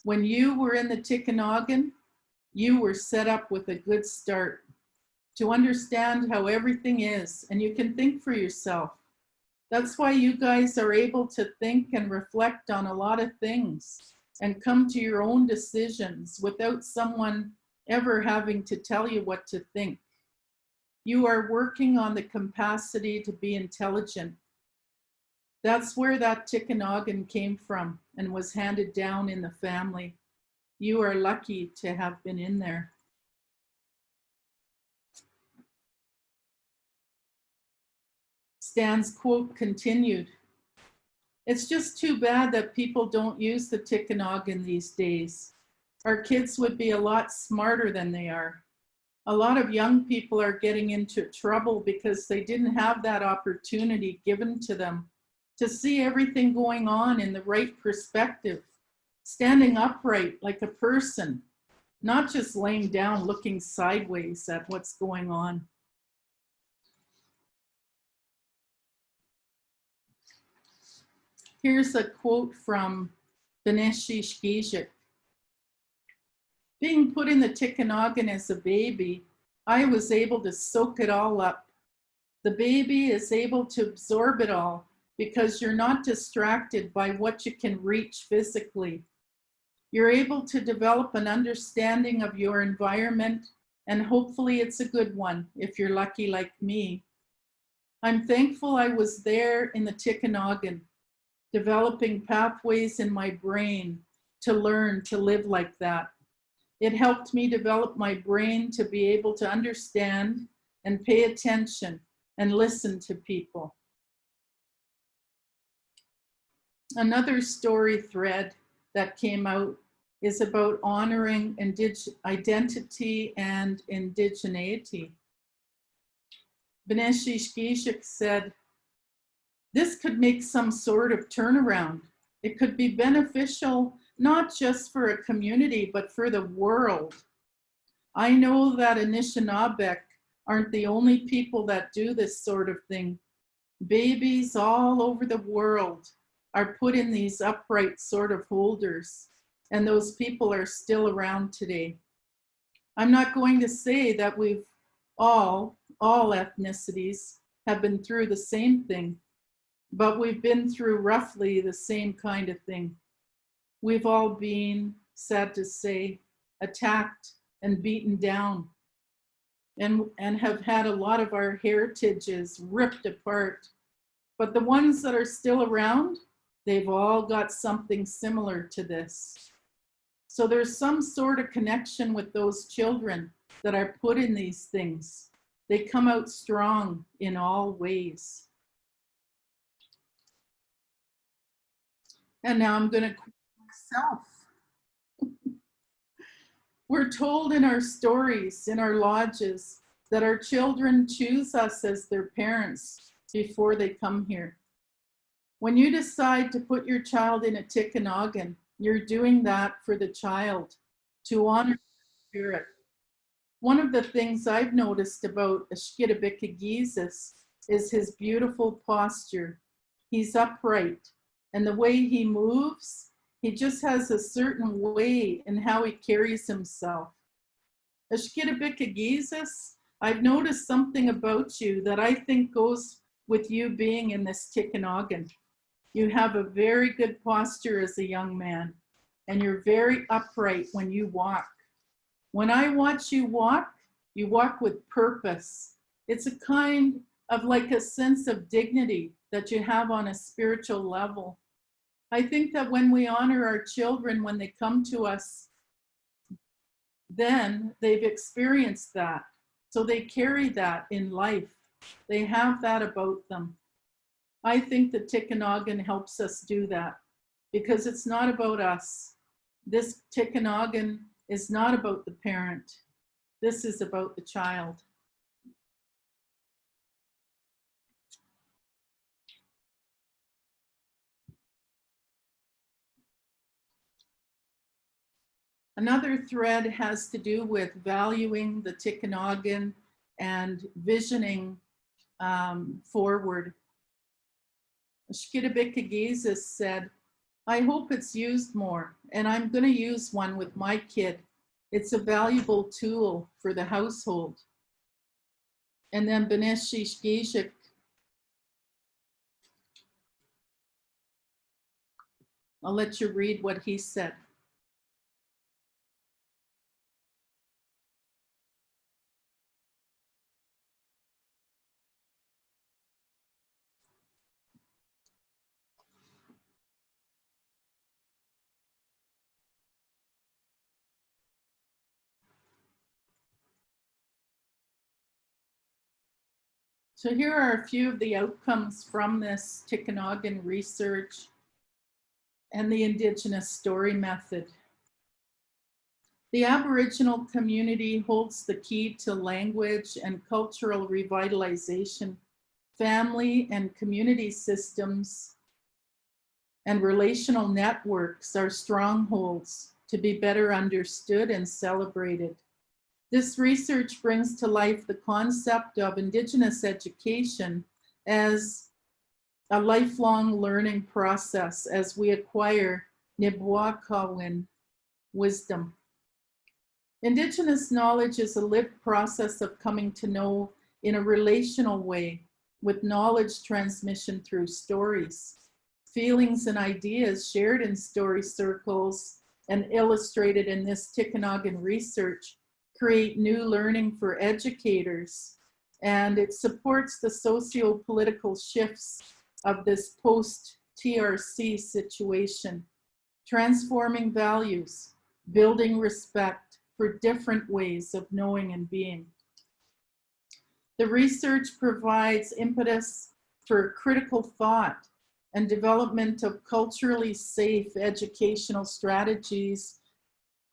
Speaker 2: When you were in the Tikanaagan, you were set up with a good start to understand how everything is, and you can think for yourself. That's why you guys are able to think and reflect on a lot of things and come to your own decisions without someone ever having to tell you what to think. You are working on the capacity to be intelligent. That's where that Tikanaagan came from and was handed down in the family. You are lucky to have been in there. Stan's quote continued, "It's just too bad that people don't use the Tikanaagan these days. Our kids would be a lot smarter than they are. A lot of young people are getting into trouble because they didn't have that opportunity given to them to see everything going on in the right perspective, standing upright like a person, not just laying down looking sideways at what's going on." Here's a quote from Beneshi Shkijik. "Being put in the Tikanaagan as a baby, I was able to soak it all up. The baby is able to absorb it all because you're not distracted by what you can reach physically. You're able to develop an understanding of your environment, and hopefully it's a good one if you're lucky like me. I'm thankful I was there in the Tikanaagan, developing pathways in my brain to learn to live like that. It helped me develop my brain to be able to understand and pay attention and listen to people." Another story thread that came out is about honoring identity and indigeneity. Beneshi Shkijik said, "This could make some sort of turnaround. It could be beneficial not just for a community, but for the world. I know that Anishinaabe aren't the only people that do this sort of thing. Babies all over the world are put in these upright sort of holders, and those people are still around today. I'm not going to say that we've all ethnicities have been through the same thing, but we've been through roughly the same kind of thing. We've all been, sad to say, attacked and beaten down, and have had a lot of our heritages ripped apart. But the ones that are still around, they've all got something similar to this. So there's some sort of connection with those children that are put in these things. They come out strong in all ways." And now I'm going to quote myself. "We're told in our stories, in our lodges, that our children choose us as their parents before they come here. When you decide to put your child in a Tikanaagan, you're doing that for the child, to honor the spirit. One of the things I've noticed about Ashkidabikagisis is his beautiful posture. He's upright, and the way he moves, he just has a certain way in how he carries himself. Ashkidabikagisis, I've noticed something about you that I think goes with you being in this Tikanaagan. You have a very good posture as a young man, and you're very upright when you walk. When I watch you walk with purpose. It's a kind of like a sense of dignity that you have on a spiritual level. I think that when we honor our children, when they come to us, then they've experienced that. So they carry that in life. They have that about them. I think the Tikanaagan helps us do that because it's not about us. This Tikanaagan is not about the parent. This is about the child. Another thread has to do with valuing the Tikanaagan and visioning forward. Ashkidabikagisis said, I hope it's used more, and I'm going to use one with my kid. It's a valuable tool for the household. And then Beneshi Shkijik, I'll let you read what he said. So here are a few of the outcomes from this Tikanaagan research and the Indigenous story method. The Aboriginal community holds the key to language and cultural revitalization. Family and community systems and relational networks are strongholds to be better understood and celebrated. This research brings to life the concept of Indigenous education as a lifelong learning process as we acquire Nibwakawin wisdom. Indigenous knowledge is a lived process of coming to know in a relational way with knowledge transmission through stories. Feelings and ideas shared in story circles and illustrated in this Tikanaagan research create new learning for educators, and it supports the socio-political shifts of this post-TRC situation, transforming values, building respect for different ways of knowing and being. The research provides impetus for critical thought and development of culturally safe educational strategies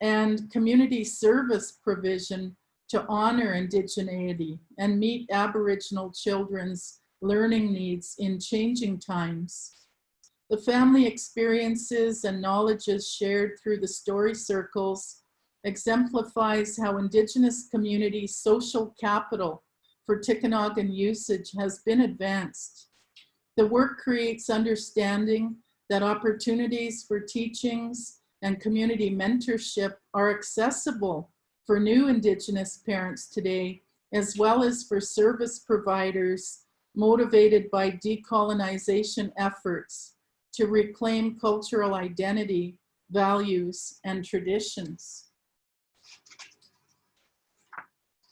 Speaker 2: and community service provision to honor indigeneity and meet Aboriginal children's learning needs in changing times. The family experiences and knowledges shared through the story circles exemplifies how Indigenous community social capital for Tikanaagan usage has been advanced. The work creates understanding that opportunities for teachings and community mentorship are accessible for new Indigenous parents today, as well as for service providers motivated by decolonization efforts to reclaim cultural identity, values, and traditions.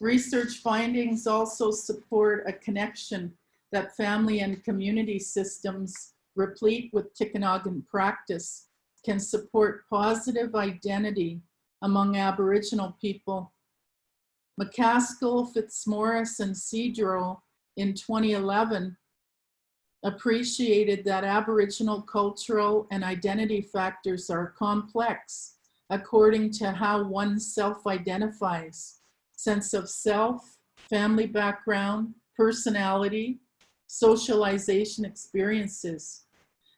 Speaker 2: Research findings also support a connection that family and community systems replete with Tikanaagan practice can support positive identity among Aboriginal people. McCaskill, Fitzmaurice, and Cedro in 2011 appreciated that Aboriginal cultural and identity factors are complex according to how one self-identifies: sense of self, family background, personality, socialization experiences,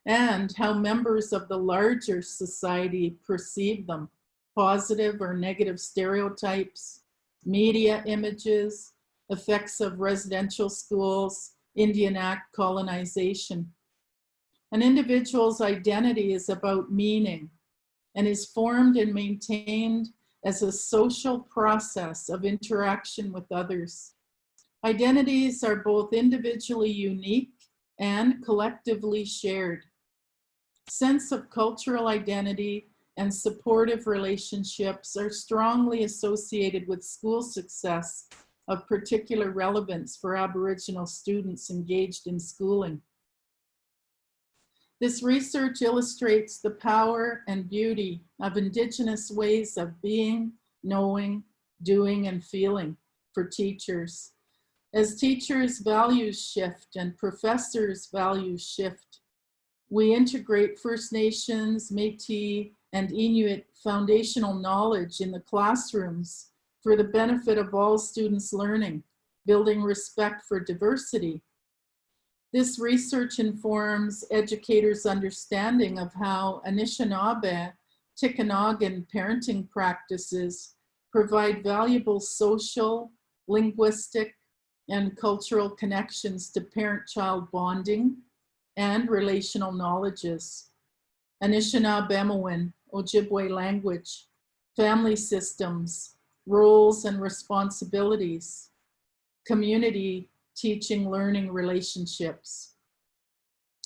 Speaker 2: and how members of the larger society perceive them, positive or negative stereotypes, media images, effects of residential schools, Indian Act colonization. An individual's identity is about meaning and is formed and maintained as a social process of interaction with others. Identities are both individually unique and collectively shared. Sense of cultural identity and supportive relationships are strongly associated with school success of particular relevance for Aboriginal students engaged in schooling. This research illustrates the power and beauty of Indigenous ways of being, knowing, doing, and feeling for teachers. As teachers' values shift and professors' values shift, we integrate First Nations, Métis, and Inuit foundational knowledge in the classrooms for the benefit of all students learning, building respect for diversity. This research informs educators' understanding of how Anishinaabe, Tikanaagan parenting practices provide valuable social, linguistic, and cultural connections to parent-child bonding and relational knowledges. Anishinaabemowin, Ojibwe language, family systems, roles and responsibilities, community, teaching, learning relationships.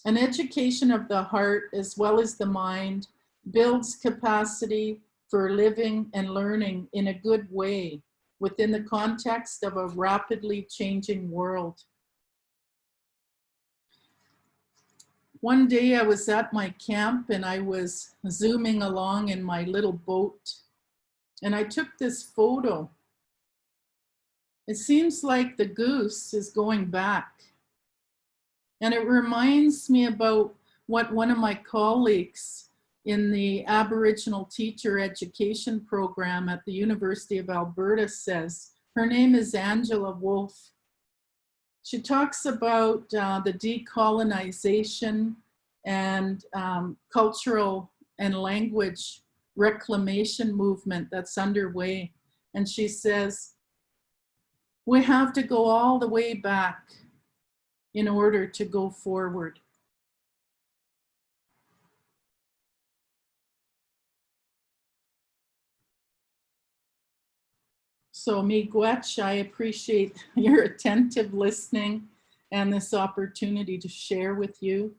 Speaker 2: An education of the heart as well as the mind builds capacity for living and learning in a good way within the context of a rapidly changing world. One day I was at my camp and I was zooming along in my little boat and I took this photo. It seems like the goose is going back. And it reminds me about what one of my colleagues in the Aboriginal Teacher Education Program at the University of Alberta says. Her name is Angela Wolfe. She talks about the decolonization and cultural and language reclamation movement that's underway. And she says, we have to go all the way back in order to go forward. So miigwech, I appreciate your attentive listening and this opportunity to share with you.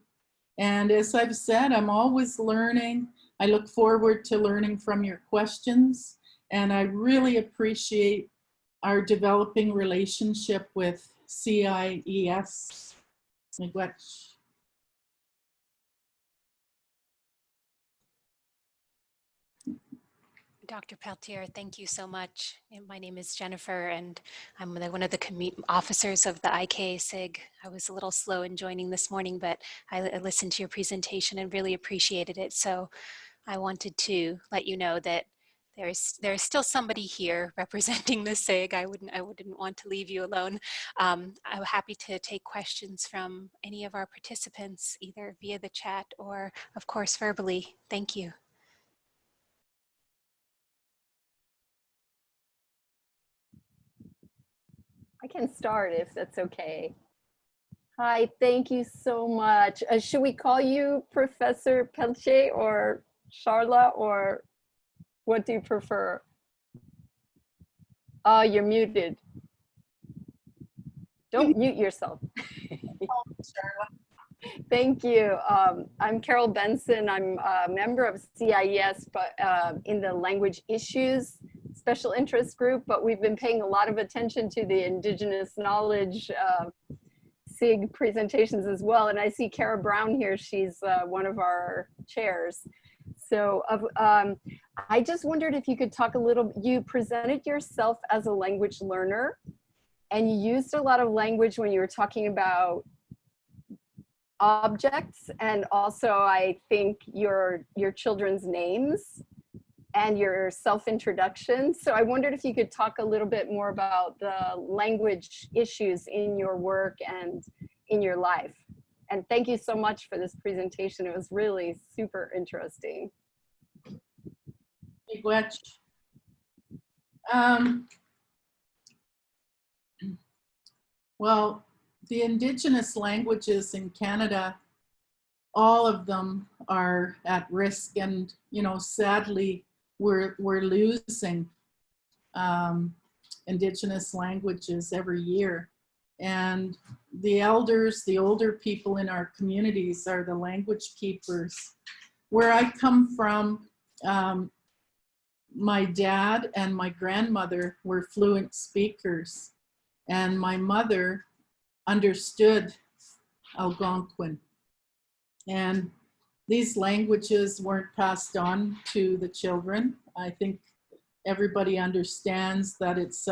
Speaker 2: And as I've said, I'm always learning. I look forward to learning from your questions. And I really appreciate our developing relationship with CIES. Miigwech.
Speaker 3: Dr. Peltier, thank you so much. My name is Jennifer, and I'm one of the officers of the IK-SIG. I was a little slow in joining this morning, but I listened to your presentation and really appreciated it. So I wanted to let you know that there's still somebody here representing the SIG. I wouldn't want to leave you alone. I'm happy to take questions from any of our participants, either via the chat or, of course, verbally. Thank you.
Speaker 4: I can start if that's okay. Hi, thank you so much. Should we call you Professor Peltier or Sharla, or what do you prefer? You're muted. Don't mute yourself. Thank you. I'm Carol Benson. I'm a member of CIES, but in the language issues special interest group, but we've been paying a lot of attention to the Indigenous knowledge SIG presentations as well. And I see Kara Brown here. She's one of our chairs. So I just wondered if you could talk a little, you presented yourself as a language learner, and you used a lot of language when you were talking about objects, and also I think your children's names. and your self-introduction. So I wondered if you could talk a little bit more about the language issues in your work and in your life. And thank you so much for this presentation. It was really super interesting.
Speaker 2: Miigwech. Well, the Indigenous languages in Canada, all of them are at risk, and sadly, we're losing Indigenous languages every year. And the elders, the older people in our communities, are the language keepers. Where I come from, my dad and my grandmother were fluent speakers, and my mother understood Algonquin. And these languages weren't passed on to the children. I think everybody understands that it's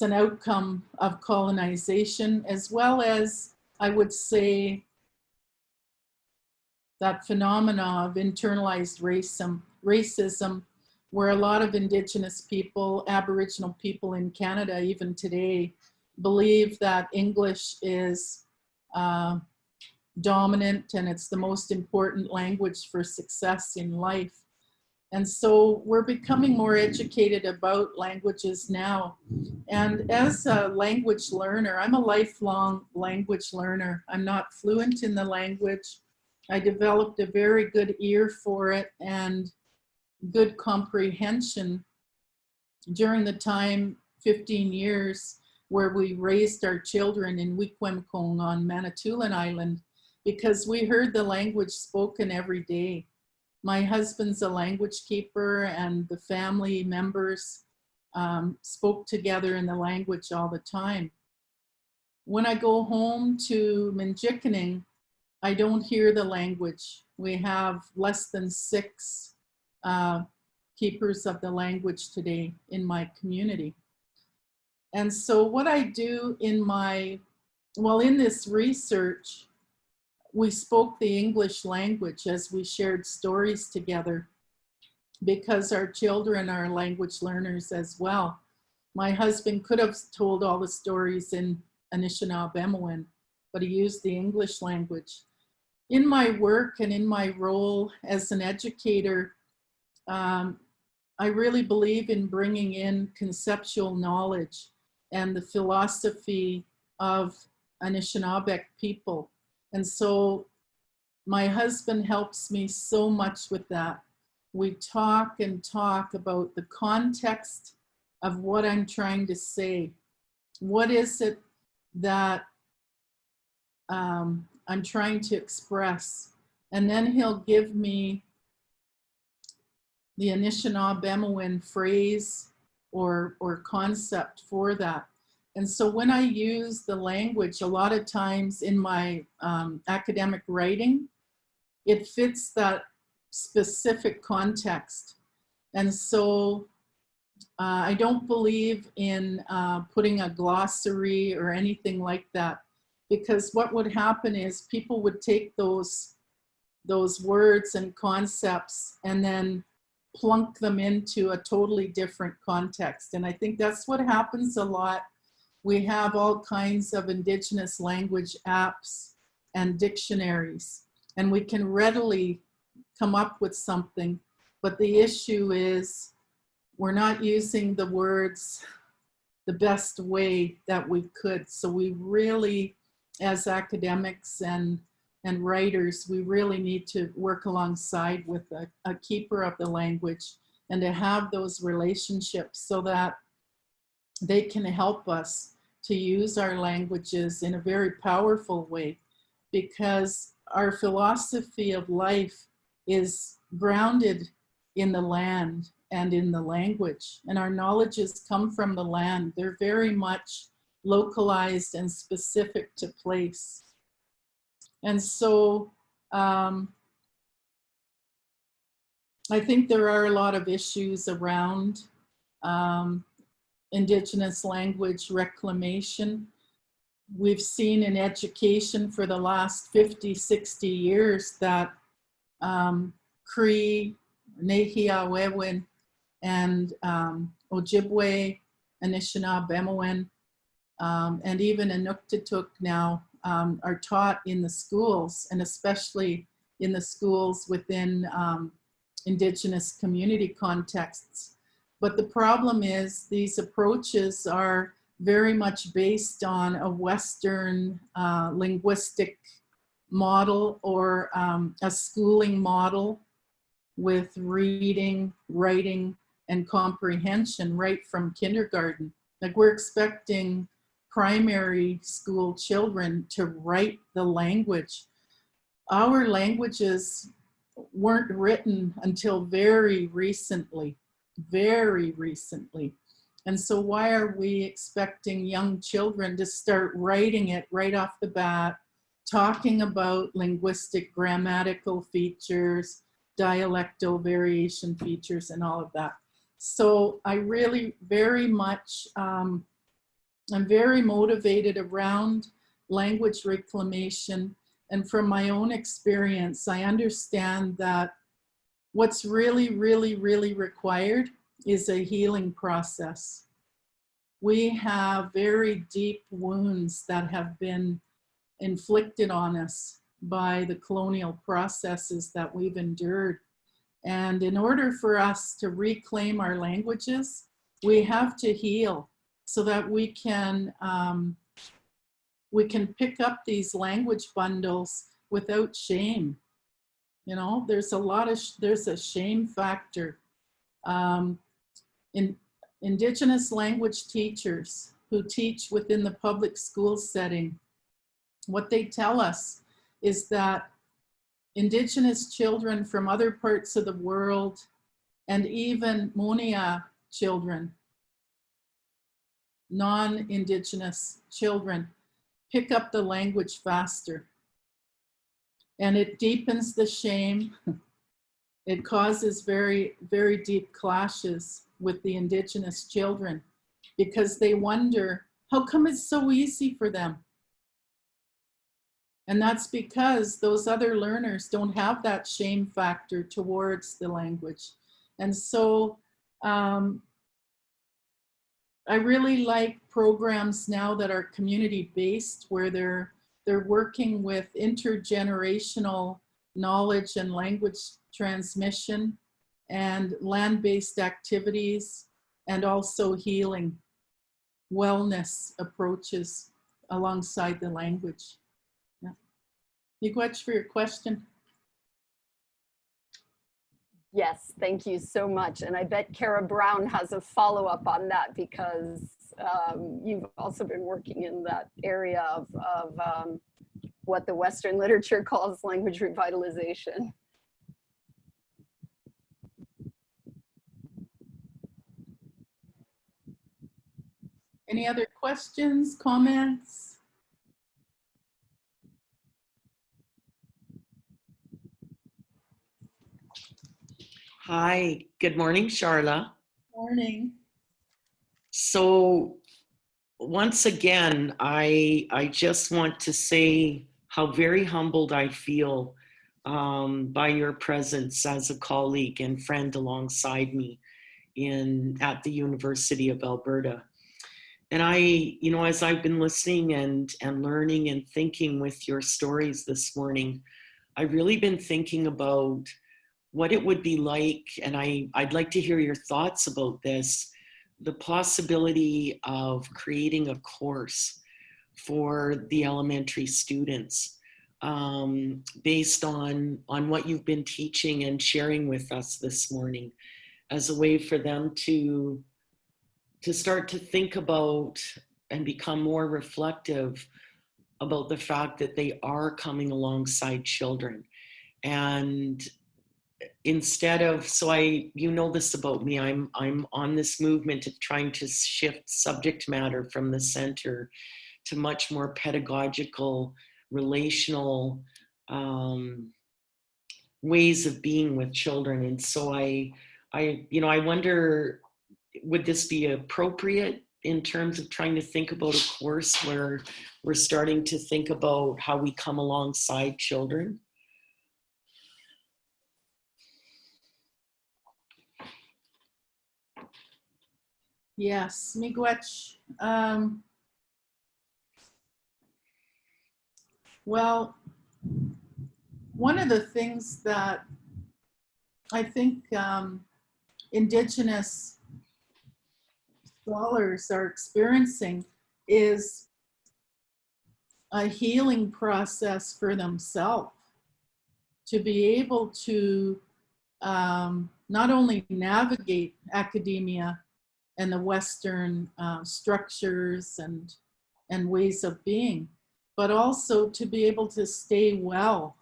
Speaker 2: an outcome of colonization, as well as, I would say, that phenomena of internalized racism, where a lot of Indigenous people, Aboriginal people in Canada, even today, believe that English is dominant and it's the most important language for success in life. And so we're becoming more educated about languages now. And as a language learner, I'm a lifelong language learner. I'm not fluent in the language. I developed a very good ear for it and good comprehension during the time, 15 years, where we raised our children in Wikwemkong on Manitoulin Island, because we heard the language spoken every day. My husband's a language keeper, and the family members spoke together in the language all the time. When I go home to Minjikaning, I don't hear the language. We have less than 6 keepers of the language today in my community. And so what I do in this research, we spoke the English language as we shared stories together, because our children are language learners as well. My husband could have told all the stories in Anishinaabe, but he used the English language. In my work and in my role as an educator, I really believe in bringing in conceptual knowledge and the philosophy of Anishinaabe people. And so my husband helps me so much with that. We talk and talk about the context of what I'm trying to say. What is it that I'm trying to express? And then he'll give me the Anishinaabe phrase or concept for that. And so when I use the language, a lot of times in my academic writing, it fits that specific context. And so I don't believe in putting a glossary or anything like that, because what would happen is people would take those words and concepts and then plunk them into a totally different context. And I think that's what happens a lot. We have all kinds of Indigenous language apps and dictionaries, and we can readily come up with something. But the issue is we're not using the words the best way that we could. So we really, as academics and writers, we really need to work alongside with a keeper of the language and to have those relationships so that they can help us to use our languages in a very powerful way, because our philosophy of life is grounded in the land and in the language, and our knowledges come from the land. They're very much localized and specific to place. And so I think there are a lot of issues around Indigenous language reclamation. We've seen in education for the last 50, 60 years that Cree, Nehiawewin, and Ojibwe, Anishinaabe, and even Inuktitut now are taught in the schools, and especially in the schools within Indigenous community contexts. But the problem is these approaches are very much based on a Western linguistic model, or a schooling model with reading, writing, and comprehension right from kindergarten. Like, we're expecting primary school children to write the language. Our languages weren't written until very recently. And so why are we expecting young children to start writing it right off the bat, talking about linguistic grammatical features, dialectal variation features, and all of that? So I really very much, I'm very motivated around language reclamation. And from my own experience, I understand that what's really required is a healing process. We have very deep wounds that have been inflicted on us by the colonial processes that we've endured. And in order for us to reclaim our languages, we have to heal so that we can pick up these language bundles without shame. You know, there's a shame factor. Indigenous language teachers who teach within the public school setting, what they tell us is that Indigenous children from other parts of the world, and even Monia children, non-Indigenous children, pick up the language faster. And it deepens the shame. It causes very deep clashes with the Indigenous children, because they wonder, how come it's so easy for them? And that's because those other learners don't have that shame factor towards the language. And so I really like programs now that are community-based, where they're working with intergenerational knowledge and language transmission and land-based activities, and also healing, wellness approaches alongside the language. Yeah. Miigwech, for your question.
Speaker 4: Yes, thank you so much. And I bet Kara Brown has a follow-up on that, because you've also been working in that area of what the Western literature calls language revitalization.
Speaker 2: Any other questions, comments?
Speaker 5: Hi, good morning, Sharla.
Speaker 2: Morning.
Speaker 5: So once again, I just want to say how very humbled I feel by your presence as a colleague and friend alongside me at the University of Alberta. And as I've been listening and learning and thinking with your stories this morning, I've really been thinking about what it would be like, and I'd like to hear your thoughts about this, the possibility of creating a course for the elementary students based on what you've been teaching and sharing with us this morning, as a way for them to start to think about and become more reflective about the fact that they are coming alongside children. And instead of, you know this about me, I'm on this movement of trying to shift subject matter from the center to much more pedagogical, relational ways of being with children. And so I wonder, would this be appropriate in terms of trying to think about a course where we're starting to think about how we come alongside children?
Speaker 2: Yes, miigwech. Well, one of the things that I think Indigenous scholars are experiencing is a healing process for themselves, to be able to not only navigate academia and the Western structures and ways of being, but also to be able to stay well,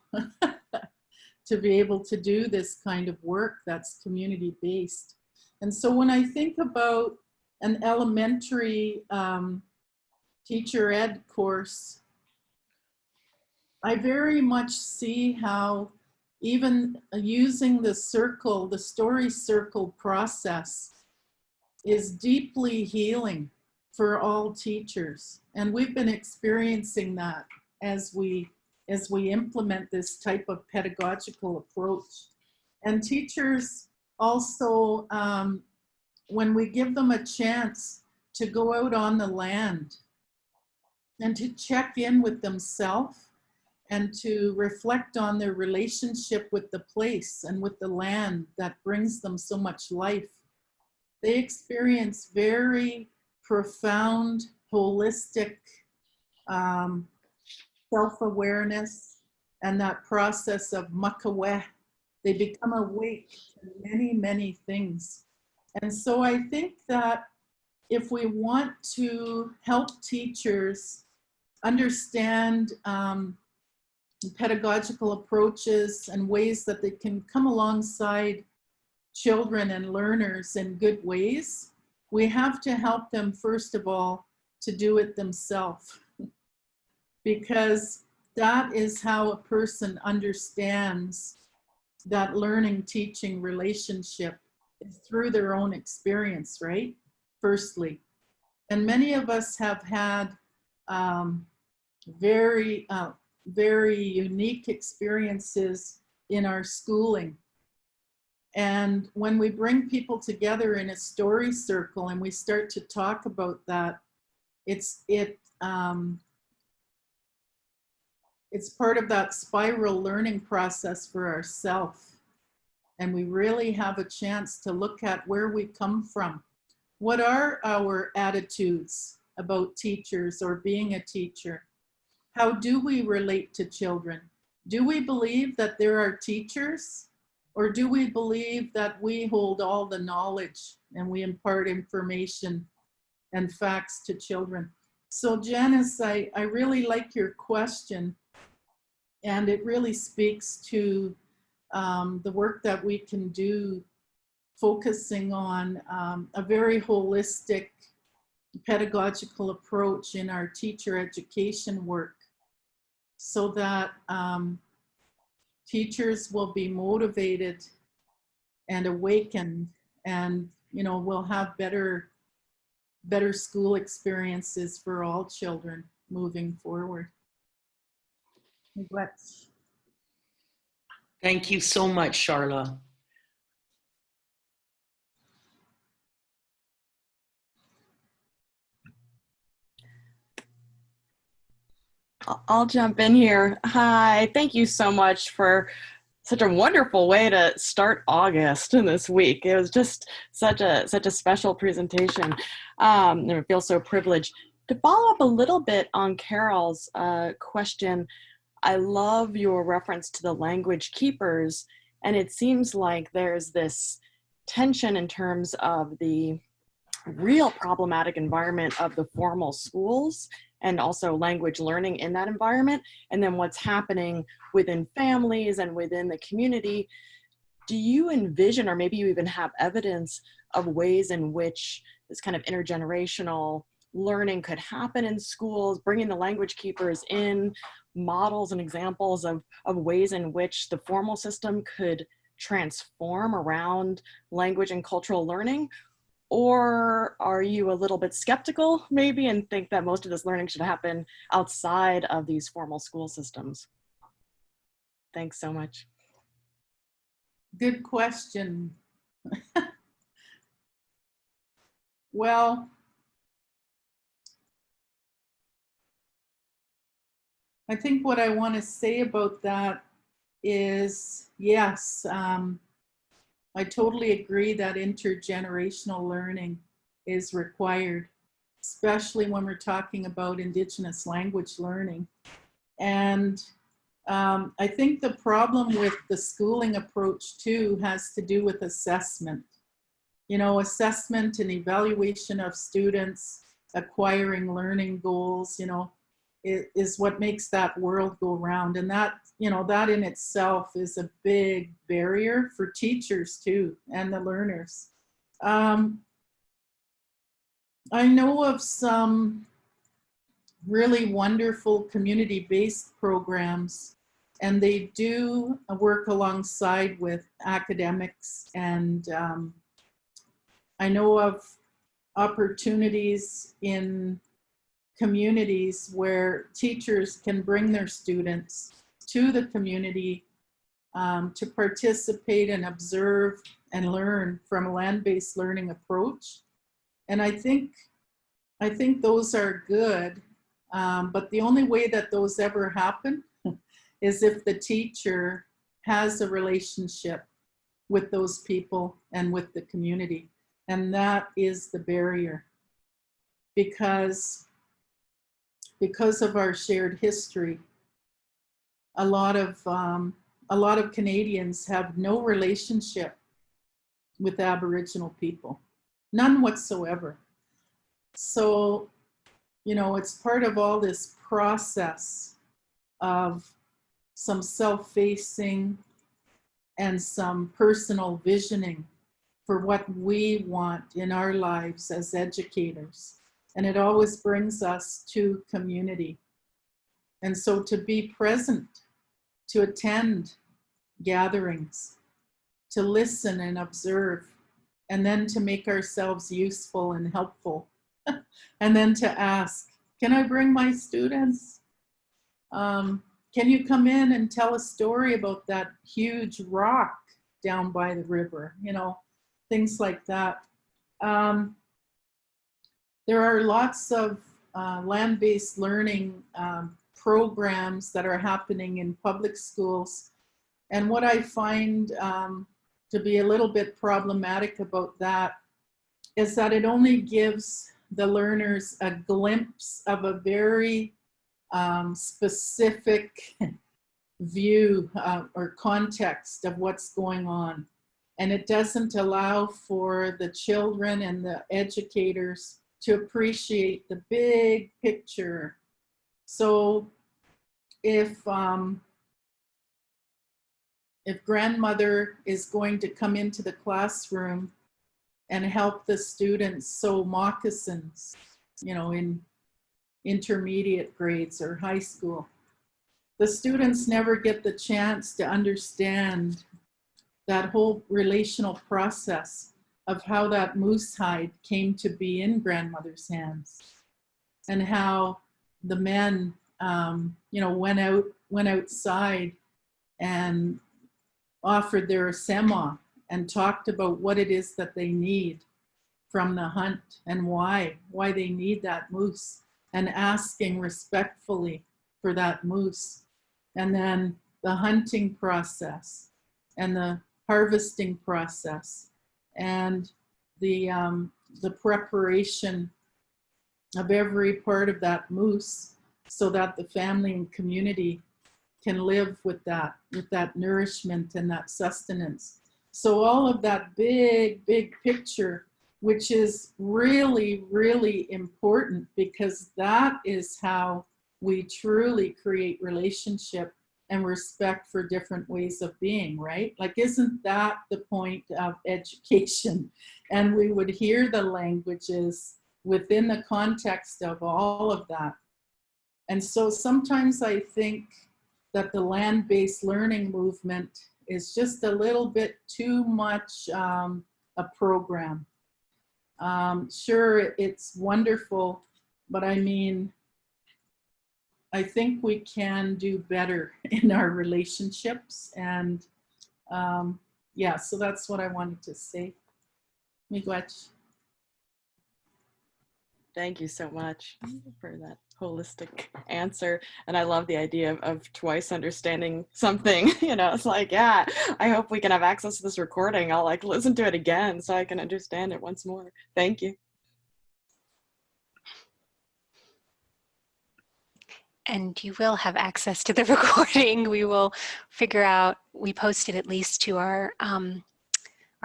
Speaker 2: to be able to do this kind of work that's community-based. And so when I think about an elementary teacher ed course, I very much see how even using the circle, the story circle process is deeply healing for all teachers. And we've been experiencing that as we implement this type of pedagogical approach. And teachers also, when we give them a chance to go out on the land and to check in with themselves and to reflect on their relationship with the place and with the land that brings them so much life, they experience very profound, holistic self-awareness and that process of makaweh. They become awake to many, many things. And so I think that if we want to help teachers understand pedagogical approaches and ways that they can come alongside children and learners in good ways, we have to help them, first of all, to do it themselves. Because that is how a person understands that learning-teaching relationship is through their own experience, right? Firstly. And many of us have had very unique experiences in our schooling. And when we bring people together in a story circle and we start to talk about that, it's part of that spiral learning process for ourselves. And we really have a chance to look at where we come from. What are our attitudes about teachers or being a teacher? How do we relate to children? Do we believe that there are teachers? Or do we believe that we hold all the knowledge and we impart information and facts to children? So Janice, I really like your question, and it really speaks to the work that we can do, focusing on a very holistic pedagogical approach in our teacher education work, so that teachers will be motivated and awakened, and we'll have better school experiences for all children moving forward.
Speaker 5: Thank you so much, Sharla.
Speaker 6: I'll jump in here. Hi, thank you so much for such a wonderful way to start August in this week. It was just such a special presentation. And I feel so privileged. To follow up a little bit on Carol's question, I love your reference to the language keepers, and it seems like there's this tension in terms of the real problematic environment of the formal schools and also language learning in that environment, and then what's happening within families and within the community. Do you envision, or maybe you even have evidence of ways in which this kind of intergenerational learning could happen in schools, bringing the language keepers in, models and examples of ways in which the formal system could transform around language and cultural learning? Or are you a little bit skeptical maybe and think that most of this learning should happen outside of these formal school systems? Thanks so much.
Speaker 2: Good question. Well, I think what I want to say about that is, yes, I totally agree that intergenerational learning is required, especially when we're talking about Indigenous language learning. And I think the problem with the schooling approach too has to do with assessment. You know, assessment and evaluation of students acquiring learning goals, you know, is what makes that world go round. And that, you know, that in itself is a big barrier for teachers too, and the learners. I know of some really wonderful community-based programs, and they do work alongside with academics, and I know of opportunities in communities where teachers can bring their students to the community to participate and observe and learn from a land-based learning approach. And I think those are good, but the only way that those ever happen is if the teacher has a relationship with those people and with the community. And that is the barrier, because of our shared history, a lot of Canadians have no relationship with Aboriginal people, none whatsoever. So, you know, it's part of all this process of some self-facing and some personal visioning for what we want in our lives as educators. And it always brings us to community. And so to be present, to attend gatherings, to listen and observe, and then to make ourselves useful and helpful. And then to ask, can I bring my students? Can you come in and tell a story about that huge rock down by the river? You know, things like that. There are lots of land-based learning programs that are happening in public schools. And what I find to be a little bit problematic about that is that it only gives the learners a glimpse of a very specific view or context of what's going on. And it doesn't allow for the children and the educators to appreciate the big picture. So if grandmother is going to come into the classroom and help the students sew moccasins, you know, in intermediate grades or high school, the students never get the chance to understand that whole relational process of how that moose hide came to be in grandmother's hands, and how the men, you know, went outside and offered their sema and talked about what it is that they need from the hunt and why they need that moose, and asking respectfully for that moose. And then the hunting process and the harvesting process and the preparation of every part of that moose so that the family and community can live with that nourishment and that sustenance. So all of that big picture, which is really, really important, because that is how we truly create relationship and respect for different ways of being, right? Like, isn't that the point of education? And we would hear the languages within the context of all of that. And so sometimes I think that the land-based learning movement is just a little bit too much a program. Sure, it's wonderful, but I mean, I think we can do better in our relationships. And yeah, so that's what I wanted to say. Miigwech.
Speaker 6: Thank you so much for that holistic answer. And I love the idea of twice understanding something. You know, it's like, yeah, I hope we can have access to this recording. I'll like listen to it again so I can understand it once more. Thank you.
Speaker 3: And you will have access to the recording. We will figure out, we posted at least to our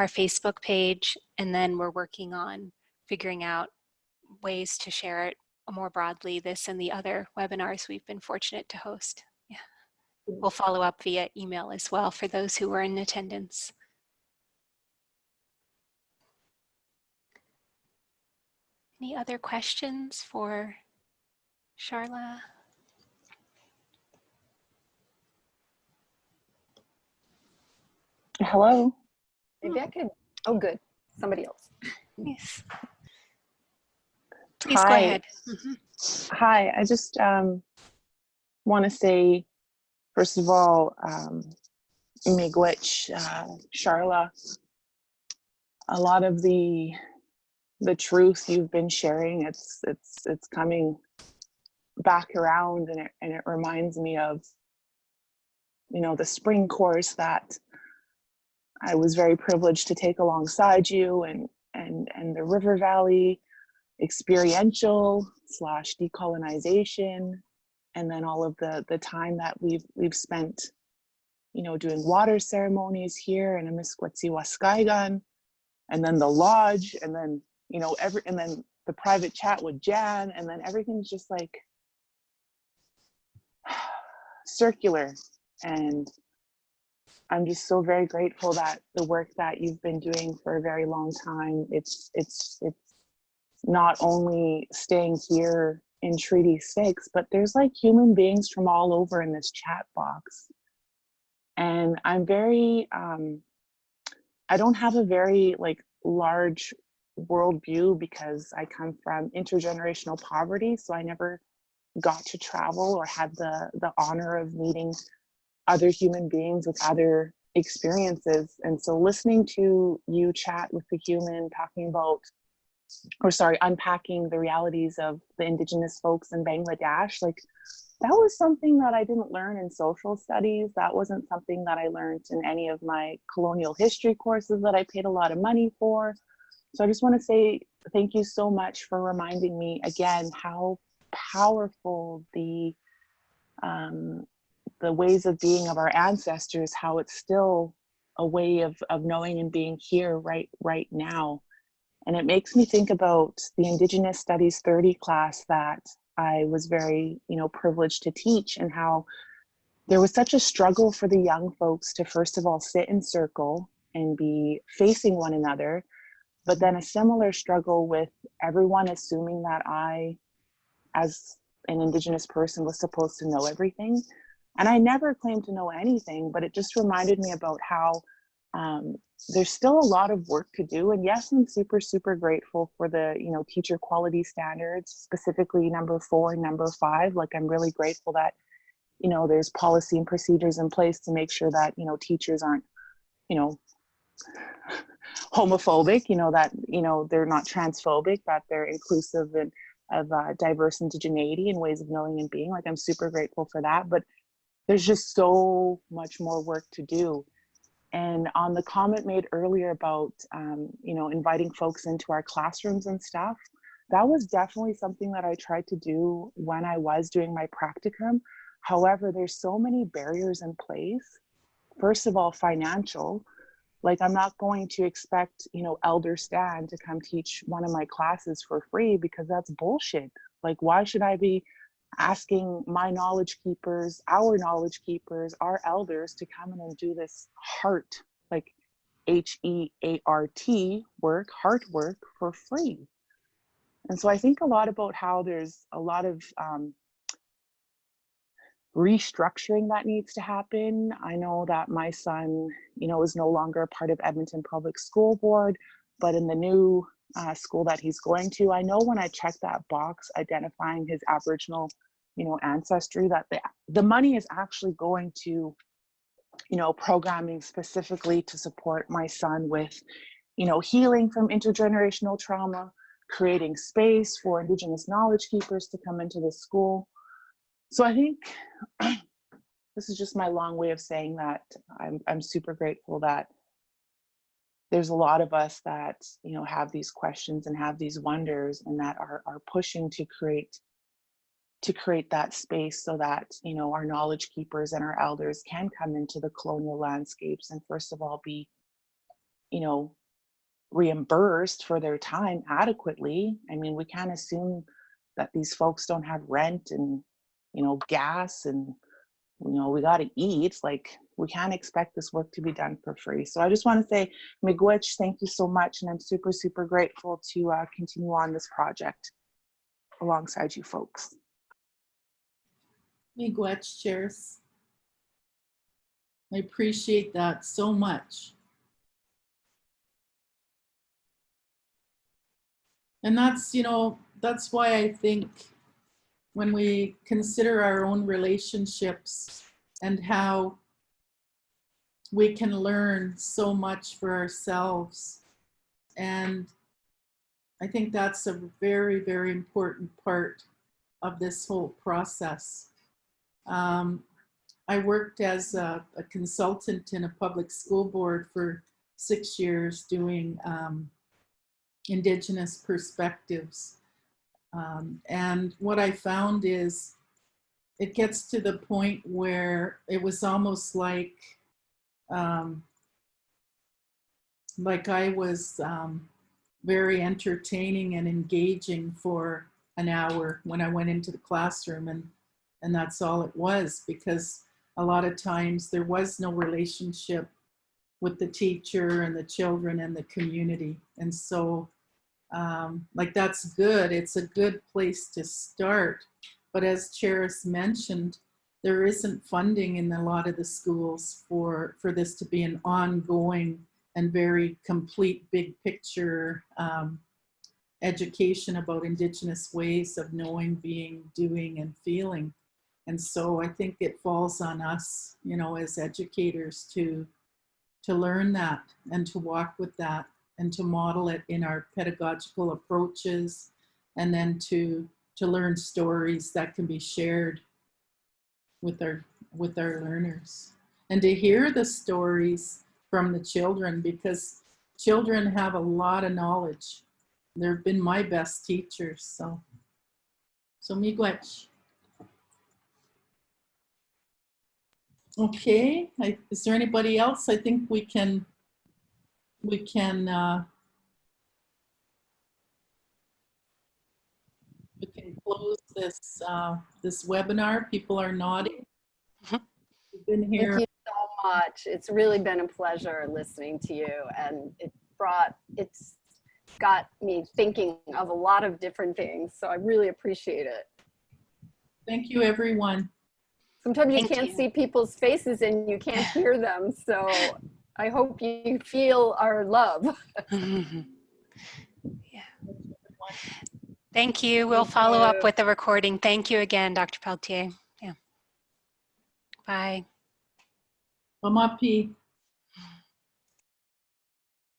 Speaker 3: Facebook page, and then we're working on figuring out ways to share it more broadly, this and the other webinars we've been fortunate to host. Yeah. We'll follow up via email as well for those who were in attendance. Any other questions for Sharla?
Speaker 7: Hello.
Speaker 4: Maybe I could, oh good, somebody else.
Speaker 3: Yes. Please
Speaker 7: Hi.
Speaker 3: go ahead.
Speaker 7: Hi, I just want to say, first of all, miigwech, Sharla, a lot of the truth you've been sharing, it's coming back around, and it reminds me of, you know, the spring course that I was very privileged to take alongside you, and the River Valley experiential / decolonization, and then all of the time that we've spent, you know, doing water ceremonies here in Amiskwatsiwaskaigan, and then the lodge, and then, you know, and then the private chat with Jan, and then everything's just like circular. And I'm just so very grateful that the work that you've been doing for a very long time, it's not only staying here in Treaty 6, but there's like human beings from all over in this chat box. And I'm very, I don't have a very like large worldview because I come from intergenerational poverty. So I never got to travel or had the honor of meeting other human beings with other experiences. And so listening to you chat with the human, talking about, unpacking the realities of the Indigenous folks in Bangladesh, like that was something that I didn't learn in social studies. That wasn't something that I learned in any of my colonial history courses that I paid a lot of money for. So I just want to say thank you so much for reminding me again how powerful the ways of being of our ancestors, how it's still a way of knowing and being here right now. And it makes me think about the Indigenous Studies 30 class that I was very, you know, privileged to teach, and how there was such a struggle for the young folks to first of all sit in circle and be facing one another, but then a similar struggle with everyone assuming that I, as an Indigenous person, was supposed to know everything. And I never claimed to know anything, but it just reminded me about how there's still a lot of work to do. And yes, I'm super, super grateful for the, you know, teacher quality standards, specifically number 4 and number 5. Like, I'm really grateful that, you know, there's policy and procedures in place to make sure that, you know, teachers aren't, you know, homophobic, you know, that, you know, they're not transphobic, that they're inclusive and of diverse indigeneity and ways of knowing and being. Like, I'm super grateful for that. But there's just so much more work to do. And on the comment made earlier about, you know, inviting folks into our classrooms and stuff, that was definitely something that I tried to do when I was doing my practicum. However, there's so many barriers in place. First of all, financial. Like, I'm not going to expect, you know, Elder Stan to come teach one of my classes for free, because that's bullshit. Like, why should I be asking my knowledge keepers, our elders to come in and do this heart, like HEART work, heart work, for free? And so I think a lot about how there's a lot of restructuring that needs to happen. I know that my son, you know, is no longer a part of Edmonton Public School Board, but in the new school that he's going to, I know when I check that box identifying his Aboriginal, you know, ancestry, that the money is actually going to, you know, programming specifically to support my son with, you know, healing from intergenerational trauma, creating space for Indigenous knowledge keepers to come into the school. So I think this is just my long way of saying that I'm super grateful that there's a lot of us that, you know, have these questions and have these wonders, and that are pushing to create that space so that, you know, our knowledge keepers and our elders can come into the colonial landscapes and first of all be, you know, reimbursed for their time adequately. I mean, we can't assume that these folks don't have rent and, you know, gas and, you know, we got to eat. Like, we can't expect this work to be done for free. So I just want to say, miigwech, thank you so much. And I'm super, super grateful to continue on this project alongside you folks.
Speaker 2: Miigwech, Cheers. I appreciate that so much. And that's, you know, that's why I think when we consider our own relationships and how we can learn so much for ourselves. And I think that's a very, very important part of this whole process. I worked as a consultant in a public school board for 6 years doing Indigenous perspectives. And what I found is it gets to the point where it was almost like I was very entertaining and engaging for an hour when I went into the classroom, and that's all it was, because a lot of times there was no relationship with the teacher and the children and the community. And so like, that's good. It's a good place to start. But as Charis mentioned, there isn't funding in a lot of the schools for this to be an ongoing and very complete big picture education about Indigenous ways of knowing, being, doing, and feeling. And so I think it falls on us, you know, as educators to learn that and to walk with that and to model it in our pedagogical approaches, and then to learn stories that can be shared with our learners, and to hear the stories from the children, because children have a lot of knowledge. They've been my best teachers. So miigwech. Okay, is there anybody else? I think we can close this this webinar. People are nodding. We've been here.
Speaker 4: Thank you so much. It's really been a pleasure listening to you, and it's got me thinking of a lot of different things. So I really appreciate it.
Speaker 2: Thank you, everyone.
Speaker 4: Sometimes you
Speaker 3: Thank
Speaker 4: can't
Speaker 3: you.
Speaker 4: see people's faces and you can't hear them. So I hope you feel our love.
Speaker 3: Yeah. Thank you. We'll follow up with the recording. Thank you again, Dr. Peltier. Yeah. Bye.
Speaker 2: Mamapi.